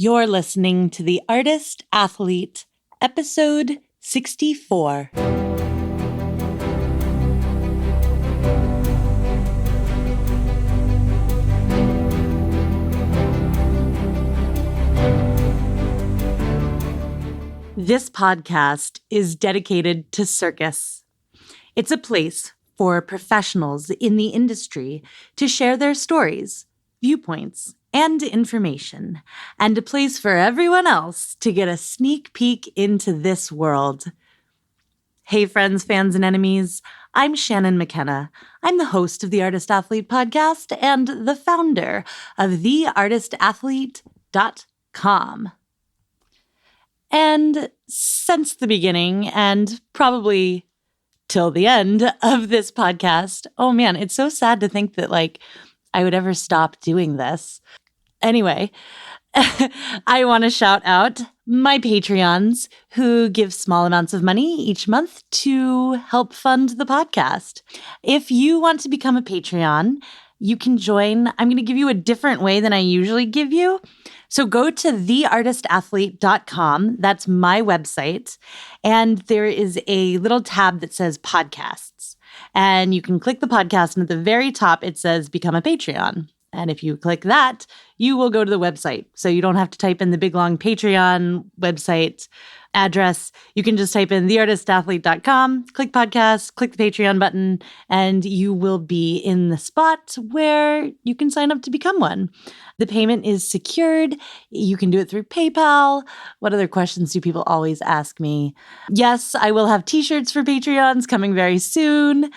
You're listening to The Artist Athlete, episode 64. This podcast is dedicated to CIRCUS. It's a place for professionals in the industry to share their stories, viewpoints, and information, and a place for everyone else to get a sneak peek into this world. Hey friends, fans, and enemies, I'm Shannon McKenna. I'm the host of the Artist Athlete podcast and the founder of theartistathlete.com. And since the beginning, and probably till the end of this podcast, oh man, it's so sad to think that I would ever stop doing this. Anyway, I want to shout out my Patreons who give small amounts of money each month to help fund the podcast. If you want to become a Patreon, you can join. I'm going to give you a different way than I usually give you. So go to theartistathlete.com. That's my website. And there is a little tab that says podcasts. And you can click the podcast, and at the very top, it says become a Patreon. And if you click that, you will go to the website. So you don't have to type in the big long Patreon website address. You can just type in theartistathlete.com, click podcast, click the Patreon button, and you will be in the spot where you can sign up to become one. The payment is secured. You can do it through PayPal. What other questions do people always ask me? Yes, I will have t-shirts for Patreons coming very soon.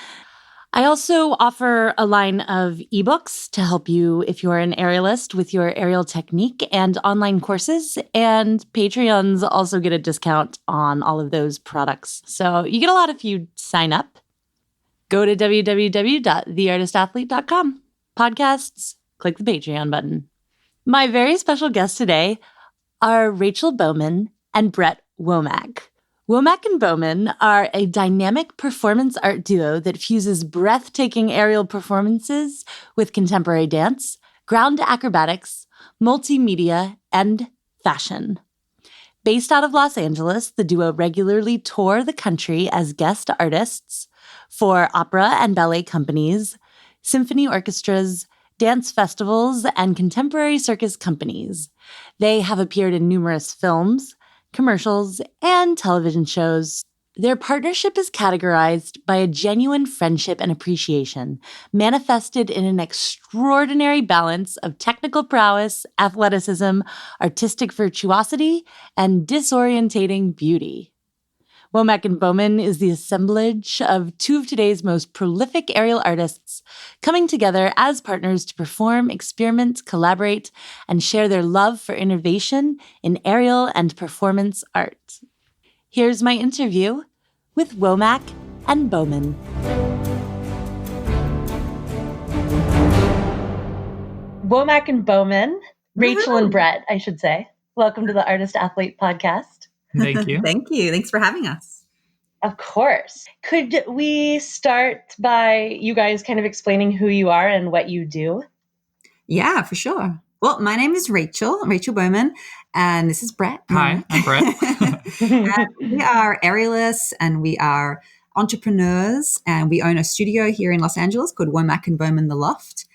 I also offer a line of ebooks to help you if you're an aerialist with your aerial technique and online courses. And Patreons also get a discount on all of those products. So you get a lot if you sign up. Go to www.theartistathlete.com. Podcasts, click the Patreon button. My very special guests today are Rachel Bowman and Brett Womack. Womack and Bowman are a dynamic performance art duo that fuses breathtaking aerial performances with contemporary dance, ground acrobatics, multimedia, and fashion. Based out of Los Angeles, the duo regularly tour the country as guest artists for opera and ballet companies, symphony orchestras, dance festivals, and contemporary circus companies. They have appeared in numerous films, commercials, and television shows. Their partnership is categorized by a genuine friendship and appreciation, manifested in an extraordinary balance of technical prowess, athleticism, artistic virtuosity, and disorientating beauty. Womack and Bowman is the assemblage of two of today's most prolific aerial artists coming together as partners to perform, experiment, collaborate, and share their love for innovation in aerial and performance art. Here's my interview with Womack and Bowman. Womack and Bowman, Rachel and Brett, I should say. Welcome to the Artist Athlete podcast. Thank you. Thank you. Thanks for having us. Of course. Could we start by you guys kind of explaining who you are and what you do? Yeah, for sure. Well, my name is Rachel Bowman, and this is Brett. Hi, I'm Brett. And we are aerialists and we are entrepreneurs, and we own a studio here in Los Angeles called Womack and Bowman The Loft.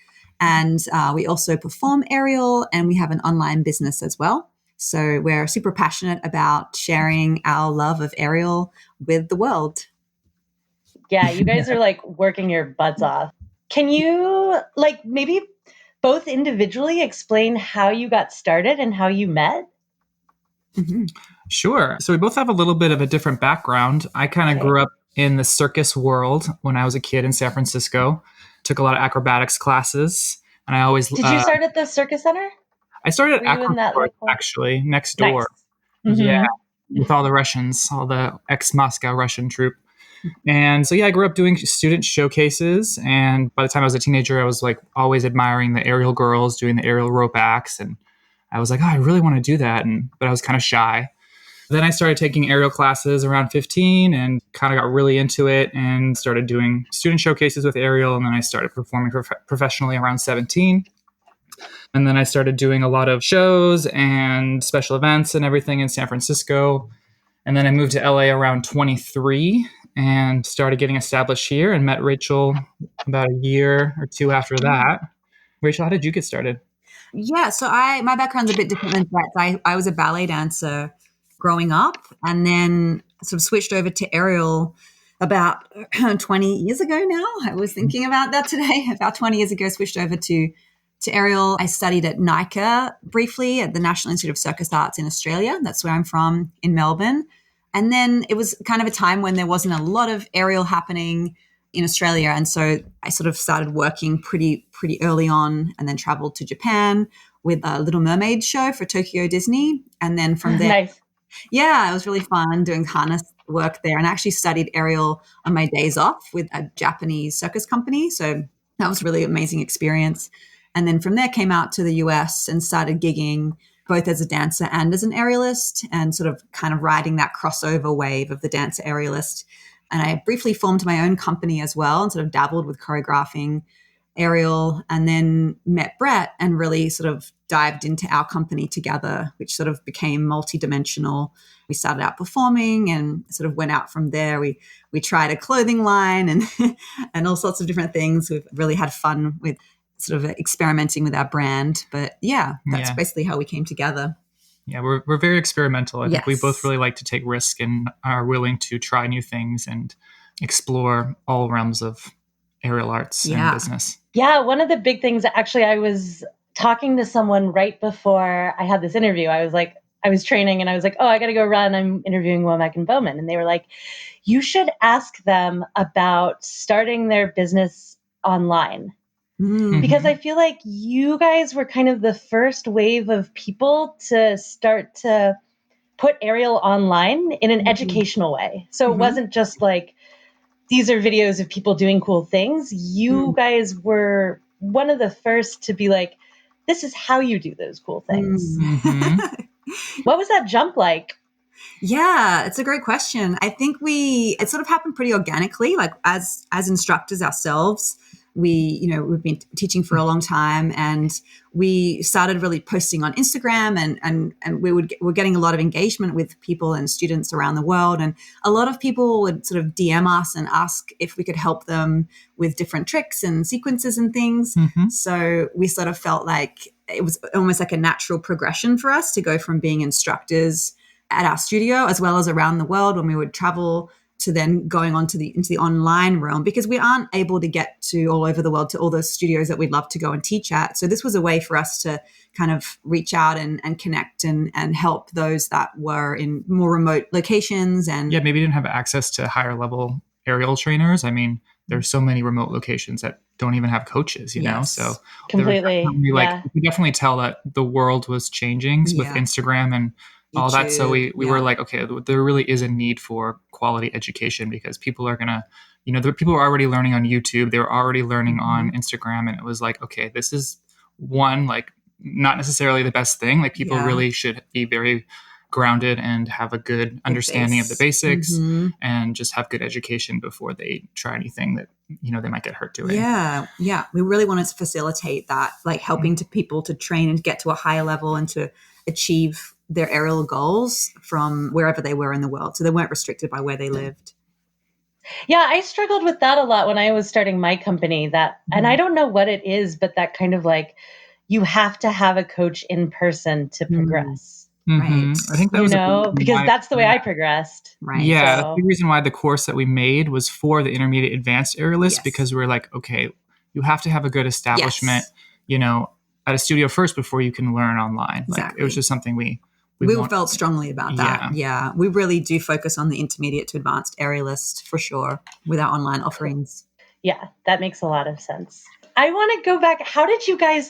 And we also perform aerial, and we have an online business as well. So we're super passionate about sharing our love of aerial with the world. Yeah, you guys are working your butts off. Can you maybe both individually explain how you got started and how you met? Mm-hmm. Sure. So we both have a little bit of a different background. I kind of grew up in the circus world when I was a kid in San Francisco. Took a lot of acrobatics classes, and I always Did you start at the Circus Center? I started at acrobatics actually next door. Nice. Mm-hmm. Yeah, with all the Russians, all the ex-Moscow Russian troupe. And so, I grew up doing student showcases. And by the time I was a teenager, I was always admiring the aerial girls doing the aerial rope acts. And I was like, I really want to do that. But I was kind of shy. Then I started taking aerial classes around 15 and kind of got really into it and started doing student showcases with aerial. And then I started performing professionally around 17. And then I started doing a lot of shows and special events and everything in San Francisco. And then I moved to LA around 23 and started getting established here and met Rachel about a year or two after that. Rachel, how did you get started? Yeah, so my background's a bit different than Brett's. I was a ballet dancer growing up and then sort of switched over to aerial about 20 years ago now. I was thinking about that today. About 20 years ago, switched over to aerial. I studied at NICA briefly at the National Institute of Circus Arts in Australia. That's where I'm from, in Melbourne. And then it was kind of a time when there wasn't a lot of aerial happening in Australia. And so I sort of started working pretty early on and then traveled to Japan with a Little Mermaid show for Tokyo Disney. And then from there, Nice. Yeah, it was really fun doing harness work there. And I actually studied aerial on my days off with a Japanese circus company. So that was a really amazing experience. And then from there came out to the US and started gigging both as a dancer and as an aerialist and sort of kind of riding that crossover wave of the dancer aerialist. And I briefly formed my own company as well and sort of dabbled with choreographing aerial, and then met Brett and really sort of dived into our company together, which sort of became multidimensional. We started out performing and sort of went out from there. We tried a clothing line and and all sorts of different things. We've really had fun with sort of experimenting with our brand. But yeah, that's basically how we came together. Yeah, we're very experimental. I think we both really like to take risk and are willing to try new things and explore all realms of aerial arts and business. Yeah, one of the big things, actually, I was talking to someone right before I had this interview. I was training and I was like, oh, I got to go run. I'm interviewing Womack and Bowman. And they were like, you should ask them about starting their business online. Mm-hmm. Because I feel like you guys were kind of the first wave of people to start to put aerial online in an educational way. So it wasn't just like, these are videos of people doing cool things. You guys were one of the first to be like, this is how you do those cool things. Mm-hmm. What was that jump like? Yeah, it's a great question. I think it sort of happened pretty organically, like as instructors ourselves. We've been teaching for a long time, and we started really posting on Instagram, and we're getting a lot of engagement with people and students around the world. And a lot of people would sort of DM us and ask if we could help them with different tricks and sequences and things. Mm-hmm. So we sort of felt like it was almost like a natural progression for us to go from being instructors at our studio as well as around the world when we would travel to then going on into the online realm, because we aren't able to get to all over the world to all those studios that we'd love to go and teach at. So this was a way for us to kind of reach out and connect and help those that were in more remote locations. And maybe didn't have access to higher level aerial trainers. I mean, there's so many remote locations that don't even have coaches, you know? So completely. You could definitely tell that the world was changing with Instagram and all that. So we were like, okay, there really is a need for quality education, because people are going to, the people are already learning on YouTube. They were already learning on Instagram. And it was like, okay, this is one, like not necessarily the best thing. Like people really should be very grounded and have a good understanding of the basics and just have good education before they try anything that, they might get hurt doing. Yeah. Yeah. We really wanted to facilitate that, like helping people to train and get to a higher level and to achieve their aerial goals from wherever they were in the world. So they weren't restricted by where they lived. Yeah, I struggled with that a lot when I was starting my company, and I don't know what it is, but that kind of like, you have to have a coach in person to progress. Right. I think that was because that's the way I progressed. Right. Yeah. That's the reason why the course that we made was for the intermediate advanced aerialist, because we're like, okay, you have to have a good establishment, at a studio first before you can learn online. Exactly. Like it was just something we felt strongly about that. Yeah. We really do focus on the intermediate to advanced aerialist for sure with our online offerings. Yeah, that makes a lot of sense. I want to go back. How did you guys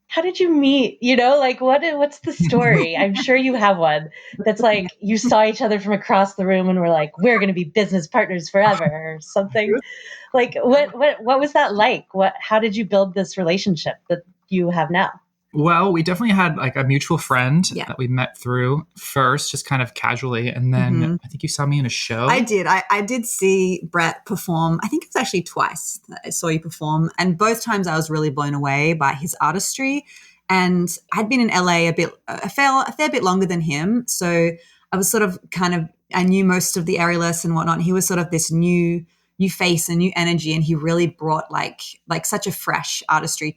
how did you meet? What's the story? I'm sure you have one that's like you saw each other from across the room and were like, we're going to be business partners forever or something. Like what was that like? How did you build this relationship that you have now? Well, we definitely had like a mutual friend that we met through first, just kind of casually. And then I think you saw me in a show. I did. I did see Brett perform. I think it was actually twice that I saw you perform. And both times I was really blown away by his artistry. And I'd been in LA a fair bit longer than him. So I was sort of I knew most of the aerialists and whatnot. He was sort of this new face and new energy. And he really brought like such a fresh artistry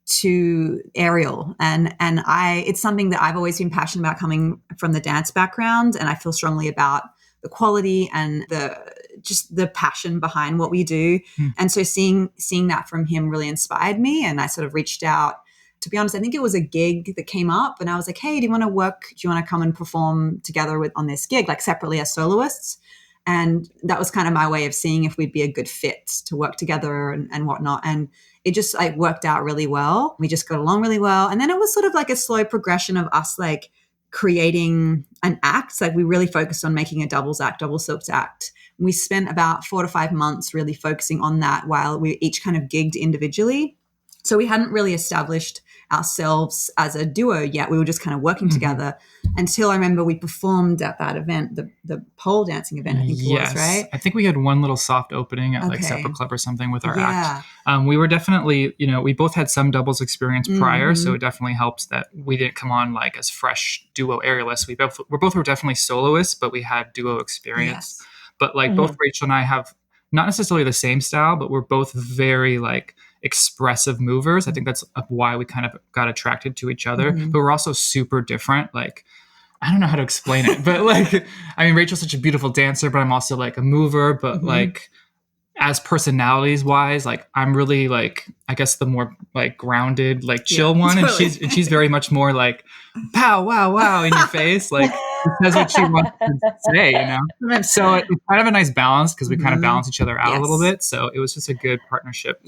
to aerial. And it's something that I've always been passionate about coming from the dance background. And I feel strongly about the quality and the passion behind what we do. And so seeing that from him really inspired me. And I sort of reached out. To be honest, I think it was a gig that came up and I was like, hey, do you want to come and perform together on this gig, like separately as soloists? And that was kind of my way of seeing if we'd be a good fit to work together and whatnot. And it just like worked out really well. We just got along really well. And then it was sort of like a slow progression of us like creating an act. Like we really focused on making a double silks act. We spent about 4 to 5 months really focusing on that while we each kind of gigged individually. So we hadn't really established ourselves as a duo yet. We were just kind of working together until I remember we performed at that event, the pole dancing event, I think it was, right? I think we had one little soft opening at like Supper Club or something with our act. We were definitely, we both had some doubles experience prior, so it definitely helps that we didn't come on like as fresh duo aerialists. We both were definitely soloists, but we had duo experience. Yes. But like both Rachel and I have not necessarily the same style, but we're both very like expressive movers. I think that's why we kind of got attracted to each other, but we're also super different. Like, I don't know how to explain it, but like, I mean, Rachel's such a beautiful dancer, but I'm also like a mover, but like as personalities wise, like I'm really like, I guess the more like grounded, like chill one. Totally. And she's very much more like, pow, wow, in your face. Like, says what she wants to say, So it's kind of a nice balance because we kind of balance each other out a little bit. So it was just a good partnership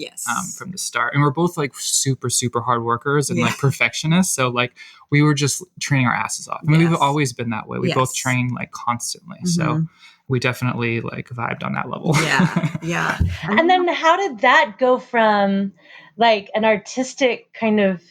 from the start. And we're both like super, super hard workers and like perfectionists. So like we were just training our asses off. I mean, we've always been that way. We both train like constantly. So we definitely like vibed on that level. Yeah. And then how did that go from like an artistic kind of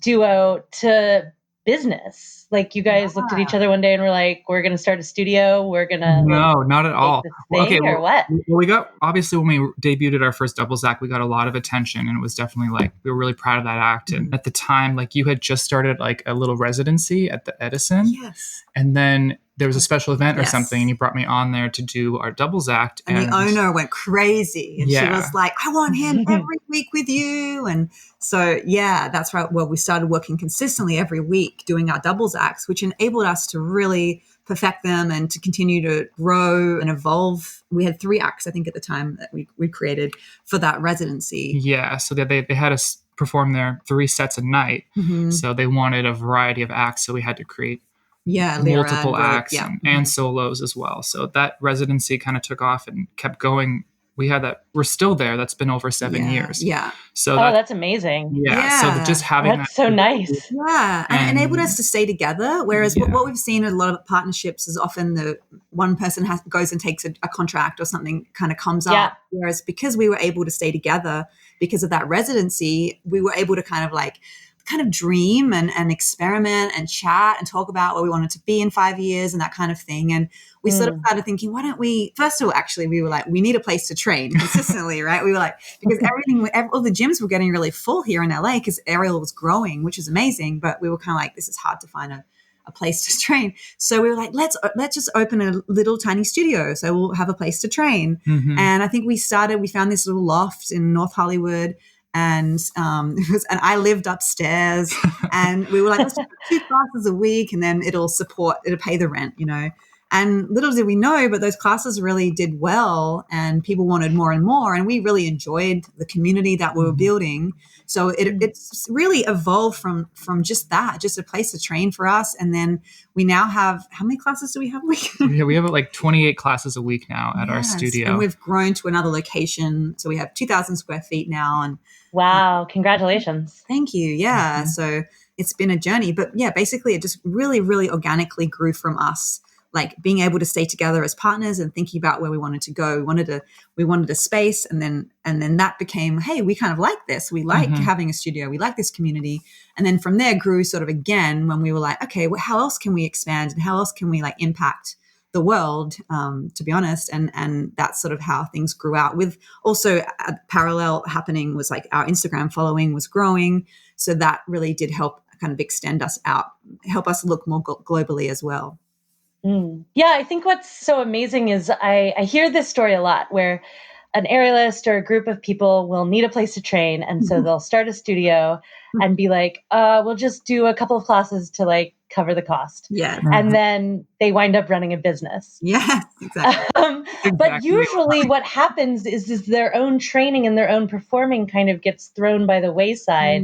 duo to business? Like you guys looked at each other one day and were like, we're going to start a studio. We're going to not at all. Or what? Well, we got, obviously when we debuted our first doubles act, we got a lot of attention and it was definitely like, we were really proud of that act. And at the time, like you had just started like a little residency at the Edison. Yes. And then there was a special event or something and you brought me on there to do our doubles act. And the owner went crazy and she was like, I want him every week with you. And so, that's right. Well, we started working consistently every week doing our doubles acts, which enabled us to really perfect them and to continue to grow and evolve. We had 3 acts, I think, at the time that we created for that residency. Yeah. So they had us perform their 3 sets a night. So they wanted a variety of acts. So we had to create multiple acts and solos as well. So that residency kind of took off and kept going. We had that. We're still there. That's been over 7 years. Yeah. So that's amazing. So just having that's so nice. Yeah. And it enabled us to stay together. Whereas what we've seen in a lot of partnerships is often the one person goes and takes a contract or something kind of comes up. Whereas because we were able to stay together because of that residency, we were able to kind of dream and experiment and chat and talk about what we wanted to be in 5 years and that kind of thing. And we sort of started thinking, why don't we, first of all, actually, we were like, we need a place to train consistently, right? We were like, because all the gyms were getting really full here in LA because aerial was growing, which is amazing. But we were kind of like, this is hard to find a place to train. So we were like, let's just open a little tiny studio. So we'll have a place to train. And I think we found this little loft in North Hollywood. And and I lived upstairs and we were like, let's do 2 classes a week and then it'll pay the rent, And little did we know, but those classes really did well and people wanted more and more. And we really enjoyed the community that we were building. So it's really evolved from just that, just a place to train for us. And then we now have, how many classes do we have a week? We have like 28 classes a week now at our studio. And we've grown to another location. So we have 2,000 square feet now. And wow, congratulations. Thank you. Yeah. So it's been a journey, but basically it just really, really organically grew from us like being able to stay together as partners and thinking about where we wanted to go. We wanted a space, and then that became, hey, we kind of like this. We like having a studio. We like this community. And then from there grew sort of again when we were like, okay, well, how else can we expand and how else can we like impact the world, to be honest. And that's sort of how things grew out. With also a parallel happening was like our Instagram following was growing. So that really did help kind of extend us out, help us look more globally as well. Yeah, I think what's so amazing is I hear this story a lot where an aerialist or a group of people will need a place to train. And so they'll start a studio and be like, we'll just do a couple of classes to like cover the cost. Yeah. And then they wind up running a business. Yes, exactly. But usually what happens is their own training and their own performing kind of gets thrown by the wayside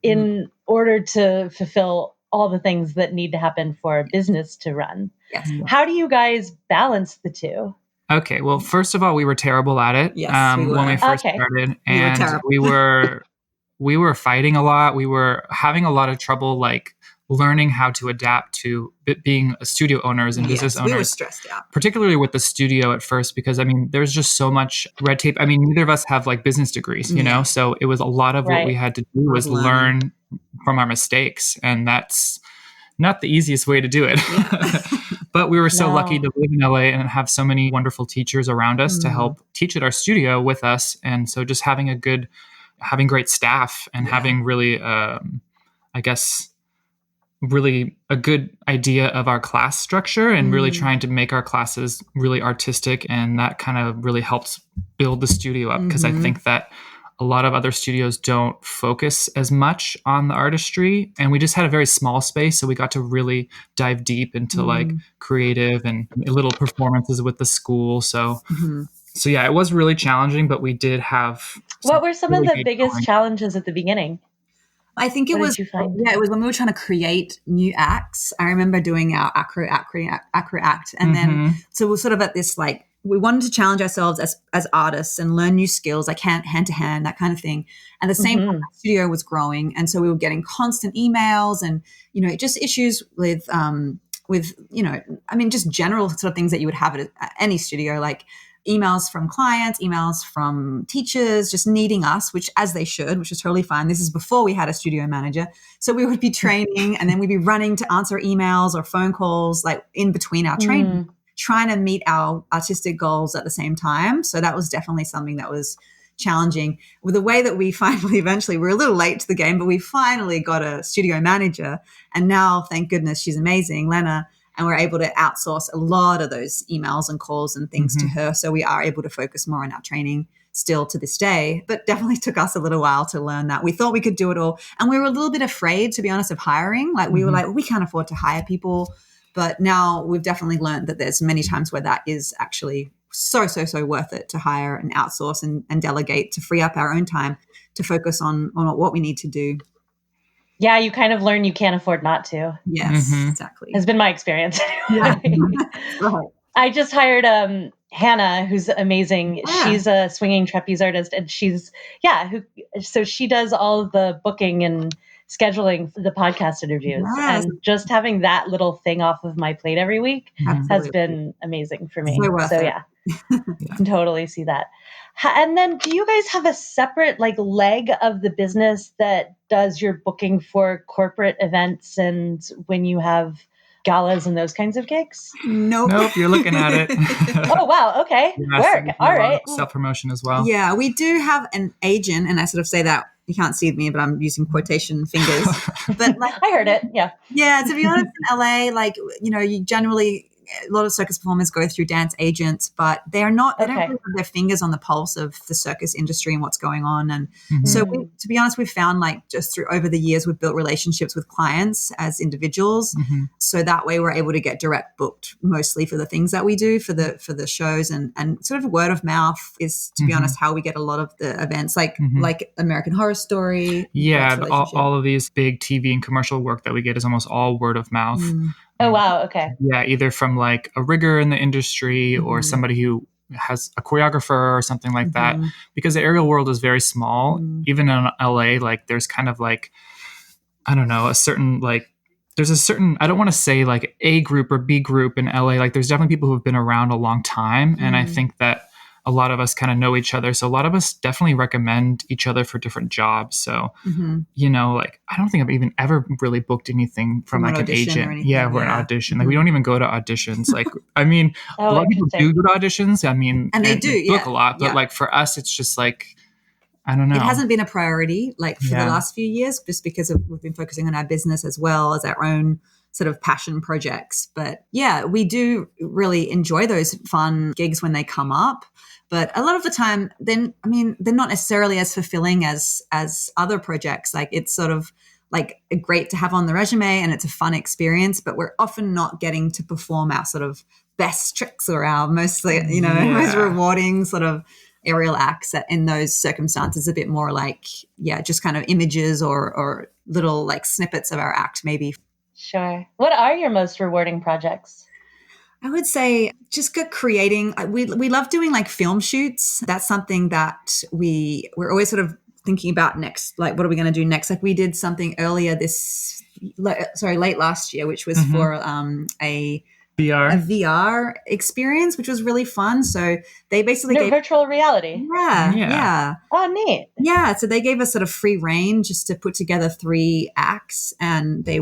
in order to fulfill all the things that need to happen for a business to run. Yes. How do you guys balance the two? Okay, well, first of all, we were terrible at it when we first started, and we were fighting a lot. We were having a lot of trouble, like learning how to adapt to being studio owners and business owners. We were stressed out, particularly with the studio at first, because I mean, there's just so much red tape. I mean, neither of us have like business degrees, you know, so it was a lot of what we had to do was learn from our mistakes, and that's not the easiest way to do it. But we were so lucky to live in LA and have so many wonderful teachers around us to help teach at our studio with us. And so just having great staff and having really, I guess, really a good idea of our class structure and really trying to make our classes really artistic. And that kind of really helps build the studio up, because I think that a lot of other studios don't focus as much on the artistry, and we just had a very small space. So we got to really dive deep into like creative and little performances with the school. So yeah, it was really challenging, but we did have. What were some of the biggest challenges at the beginning? I think it was when we were trying to create new acts. I remember doing our acro act. And then, so we're sort of at this, like, we wanted to challenge ourselves as artists and learn new skills, like hand to hand, that kind of thing. And the same time, the studio was growing. And so we were getting constant emails and, you know, just issues with, you know, I mean, just general sort of things that you would have at any studio, like emails from clients, emails from teachers, just needing us, which as they should, which is totally fine. This is before we had a studio manager. So we would be training and then we'd be running to answer emails or phone calls, like in between our training, trying to meet our artistic goals at the same time. So that was definitely something that was challenging. With the way that we finally, eventually, we're a little late to the game, but we finally got a studio manager. And now, thank goodness, she's amazing, Lena. And we're able to outsource a lot of those emails and calls and things to her. So we are able to focus more on our training still to this day, but definitely took us a little while to learn that. We thought we could do it all. And we were a little bit afraid, to be honest, of hiring. Like we were like, well, we can't afford to hire people. But now we've definitely learned that there's many times where that is actually so worth it to hire and outsource and delegate to free up our own time to focus on what we need to do. Yeah, you kind of learn you can't afford not to. Yes, exactly. Has been my experience. Yeah. I just hired Hannah, who's amazing. Yeah. She's a swinging trapeze artist, and so she does all of the booking and scheduling for the podcast interviews. Yes. And just having that little thing off of my plate every week has been amazing for me. So yeah, can totally see that. And then do you guys have a separate like leg of the business that does your booking for corporate events and when you have galas and those kinds of gigs? Nope, you're looking at it. Oh, wow. Okay. Work. All right. Self-promotion as well. Yeah, we do have an agent, and I sort of say that, you can't see me, but I'm using quotation fingers. But like, I heard it. Yeah. Yeah. To be honest, in LA, like, you know, you generally, a lot of circus performers go through dance agents, but they don't really have their fingers on the pulse of the circus industry and what's going on. And so to be honest, we've found like just through over the years, we've built relationships with clients as individuals. So that way we're able to get direct booked mostly for the things that we do for the shows, and sort of word of mouth is, to be honest, how we get a lot of the events like American Horror Story. Yeah. All of these big TV and commercial work that we get is almost all word of mouth. Oh, wow. Okay. Yeah, either from like a rigger in the industry or somebody who has a choreographer or something like that. Because the aerial world is very small. Even in LA, like there's kind of like, I don't know, a certain like, there's a certain, I don't want to say like A group or B group in LA. Like there's definitely people who've been around a long time. And I think that a lot of us kind of know each other. So a lot of us definitely recommend each other for different jobs. So, you know, like, I don't think I've even ever really booked anything from like an agent. Or an audition. Like we don't even go to auditions. Like, I mean, a lot of people do go to auditions. I mean, and they do book a lot, but like for us, it's just like, I don't know. It hasn't been a priority like for the last few years, just because we've been focusing on our business as well as our own sort of passion projects. But yeah, we do really enjoy those fun gigs when they come up. But a lot of the time, then, I mean, they're not necessarily as fulfilling as other projects. Like it's sort of like great to have on the resume and it's a fun experience, but we're often not getting to perform our sort of best tricks or our mostly, you know, most rewarding sort of aerial acts in those circumstances. A bit more like, just kind of images or little like snippets of our act maybe. Sure. What are your most rewarding projects? I would say just creating. We love doing like film shoots. That's something that we're always sort of thinking about next. Like, what are we going to do next? Like we did something earlier late last year, which was for a VR experience, which was really fun. So they basically gave virtual reality. Yeah. Oh, neat. Yeah. So they gave us sort of free rein just to put together 3 acts, and they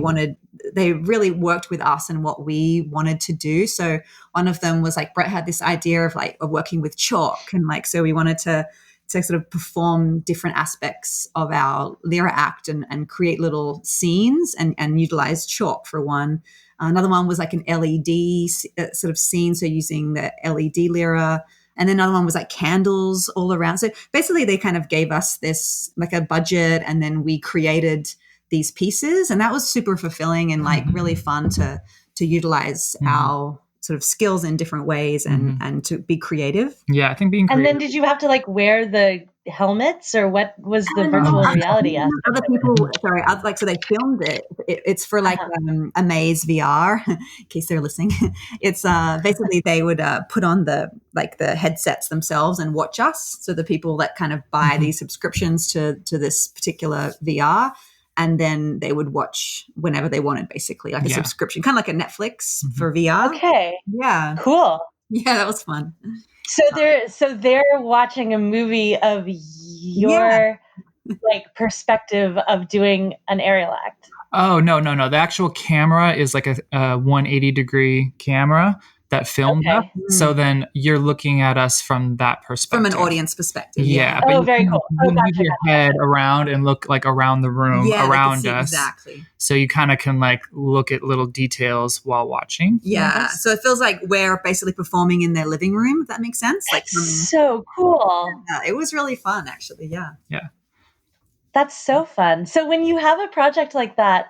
really worked with us and what we wanted to do. So one of them was like, Brett had this idea of working with chalk, and like, so we wanted to sort of perform different aspects of our lyra act and create little scenes and utilize chalk for one. Another one was like an LED sort of scene, so using the LED lyra. And then another one was like candles all around. So basically they kind of gave us this like a budget, and then we created these pieces, and that was super fulfilling and like really fun to utilize our sort of skills in different ways and to be creative. Yeah, I think being creative. And then did you have to like wear the helmets, or what was the virtual reality aspect? Other people, so they filmed it. It's for like Amaze VR, in case they're listening. It's basically they would put on the headsets themselves and watch us. So the people that kind of buy these subscriptions to this particular VR, and then they would watch whenever they wanted, basically like a subscription, kind of like a Netflix for VR. Okay. Yeah. Cool. Yeah, that was fun. So they're watching a movie of your like perspective of doing an aerial act. Oh, no. The actual camera is like a 180-degree camera that filmed us. So then you're looking at us from that perspective. From an audience perspective. Yeah. Oh, very cool. You move your head around and look like around the room, around us. Exactly. So you kind of can like look at little details while watching. Yeah. So it feels like we're basically performing in their living room, if that makes sense. So cool. Yeah, it was really fun, actually. Yeah. Yeah. That's so fun. So when you have a project like that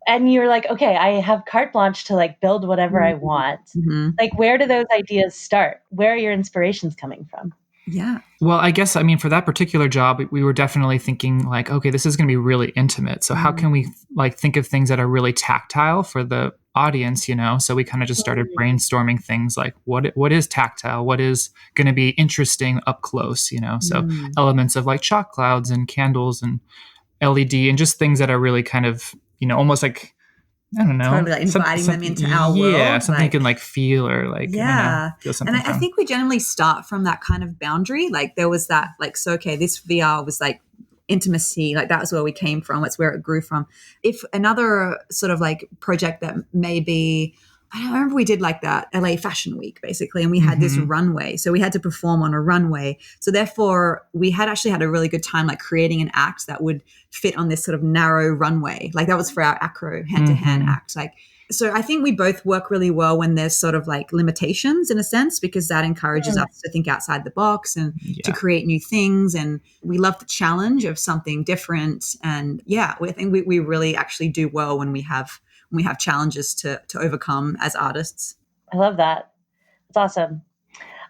and you're like, okay, I have carte blanche to like build whatever I want, like where do those ideas start? Where are your inspirations coming from? Yeah. Well, I guess, I mean, for that particular job, we were definitely thinking like, okay, this is going to be really intimate. So how can we like think of things that are really tactile for the audience, you know? So we kind of just started brainstorming things like what is tactile? What is going to be interesting up close, you know? So elements of like chalk clouds and candles and LED and just things that are really kind of, you know, almost like, I don't know. Totally like inviting them into our world. Yeah, something you can like feel or like, feel something. And I think we generally start from that kind of boundary. Like there was that like, so, okay, this VR was like intimacy, like that was where we came from. That's where it grew from. If another sort of like project that maybe, I remember we did like that LA Fashion Week basically, and we had this runway. So we had to perform on a runway. So therefore we had actually had a really good time like creating an act that would fit on this sort of narrow runway. Like that was for our acro hand-to-hand act. Like, so I think we both work really well when there's sort of like limitations in a sense, because that encourages us to think outside the box and to create new things. And we love the challenge of something different. And I think we really actually do well when we have challenges to overcome as artists. I love that. It's awesome.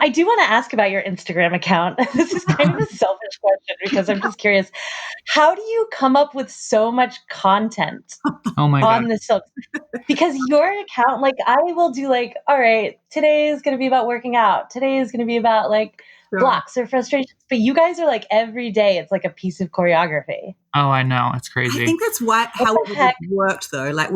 I do want to ask about your Instagram account. This is kind of a selfish question because I'm just curious. How do you come up with so much content on the silks? Because your account, like I will do like, all right, today is going to be about working out. Today is going to be about like blocks or frustrations, but you guys are like every day it's like a piece of choreography. Oh, I know. It's crazy. I think that's how it worked though. Like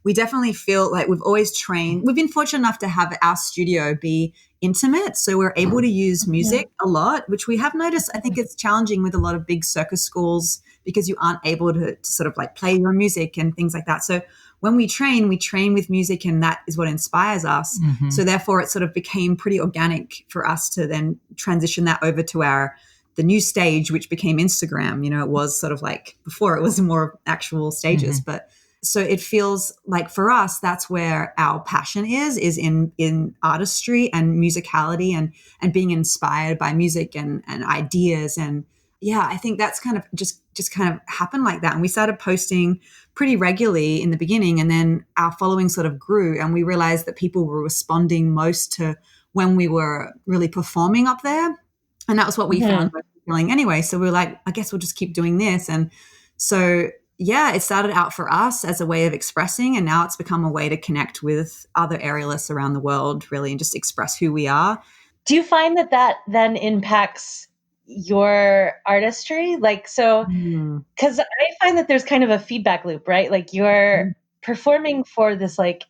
we definitely feel like we've always trained. We've been fortunate enough to have our studio be intimate. So we're able to use music a lot, which we have noticed. I think it's challenging with a lot of big circus schools because you aren't able to sort of like play your music and things like that. So when we train with music, and that is what inspires us. Mm-hmm. So therefore it sort of became pretty organic for us to then transition that over to the new stage, which became Instagram. It was sort of like before it was more actual stages, but so it feels like for us, that's where our passion is in artistry and musicality and being inspired by music and ideas. And yeah, I think that's kind of just kind of happened like that. And we started posting pretty regularly in the beginning, and then our following sort of grew, and we realized that people were responding most to when we were really performing up there. And that was what we found feeling anyway. So we were like, I guess we'll just keep doing this. And so, yeah, it started out for us as a way of expressing, and now it's become a way to connect with other aerialists around the world, really, and just express who we are. Do you find that then impacts your artistry? Like, so, because I find that there's kind of a feedback loop, right? Like you're performing for this like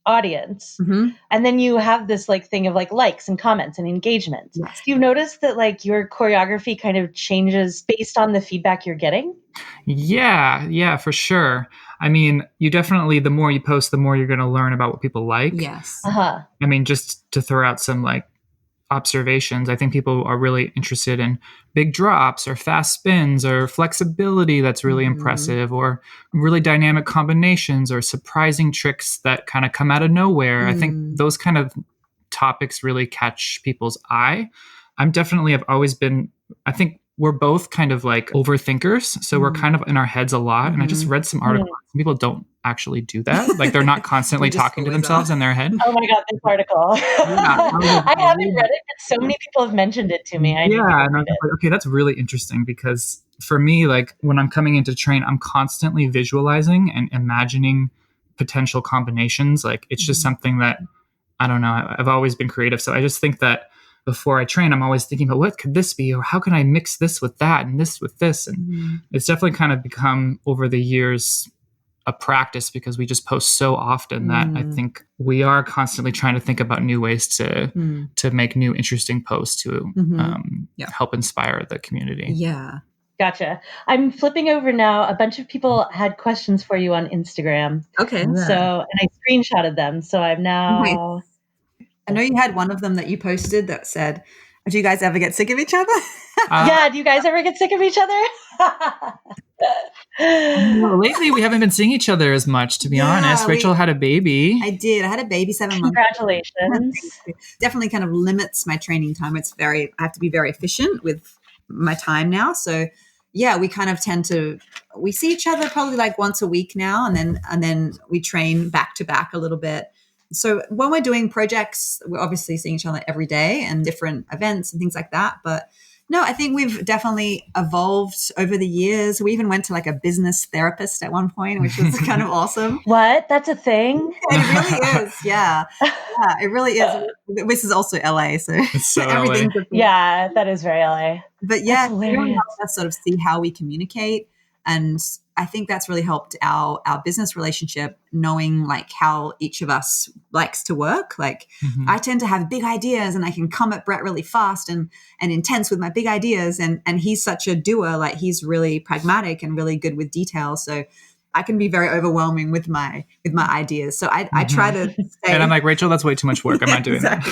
audience, and then you have this like thing of like likes and comments and engagement. Yes. Do you notice that like your choreography kind of changes based on the feedback you're getting? Yeah, for sure. I mean, you definitely, the more you post, the more you're going to learn about what people like. Yes. I mean, just to throw out some like observations, I think people are really interested in big drops or fast spins or flexibility that's really impressive, or really dynamic combinations or surprising tricks that kind of come out of nowhere. I think those kind of topics really catch people's eye. I've always been, I think we're both kind of like overthinkers. So we're kind of in our heads a lot. And I just read some articles. People don't actually do that. Like they're not constantly talking to themselves in their head. Oh my God, this article. I haven't read it, but so many people have mentioned it to me. And I was like, okay, that's really interesting, because for me, like when I'm coming in to train, I'm constantly visualizing and imagining potential combinations. Like it's just something that, I don't know, I've always been creative. So I just think that before I train, I'm always thinking about what could this be, or how can I mix this with that and this with this? And it's definitely kind of become over the years a practice, because we just post so often that I think we are constantly trying to think about new ways to make new interesting posts to help inspire the community. Yeah. Gotcha. I'm flipping over now. A bunch of people had questions for you on Instagram. Okay. So, and I screenshotted them. So I'm now... Okay. I know you had one of them that you posted that said, do you guys ever get sick of each other? Yeah, do you guys ever get sick of each other? Lately, we haven't been seeing each other as much, to be honest. Rachel had a baby. I did. I had a baby 7 months. Congratulations. Definitely kind of limits my training time. I have to be very efficient with my time now. So yeah, we kind of we see each other probably like once a week now, and then we train back to back a little bit. So when we're doing projects, we're obviously seeing each other every day and different events and things like that. But no, I think we've definitely evolved over the years. We even went to like a business therapist at one point, which was kind of awesome. What? That's a thing? It really is. Yeah. Yeah, it really is. This is also LA. So it's so LA. Yeah, that is very LA. But yeah, we help us sort of see how we communicate. And I think that's really helped our business relationship, knowing like how each of us likes to work. Like I tend to have big ideas, and I can come at Brett really fast and intense with my big ideas. And he's such a doer. Like he's really pragmatic and really good with details. So I can be very overwhelming with my ideas. So I try to stay. And I'm like, Rachel, that's way too much work. I'm not doing that.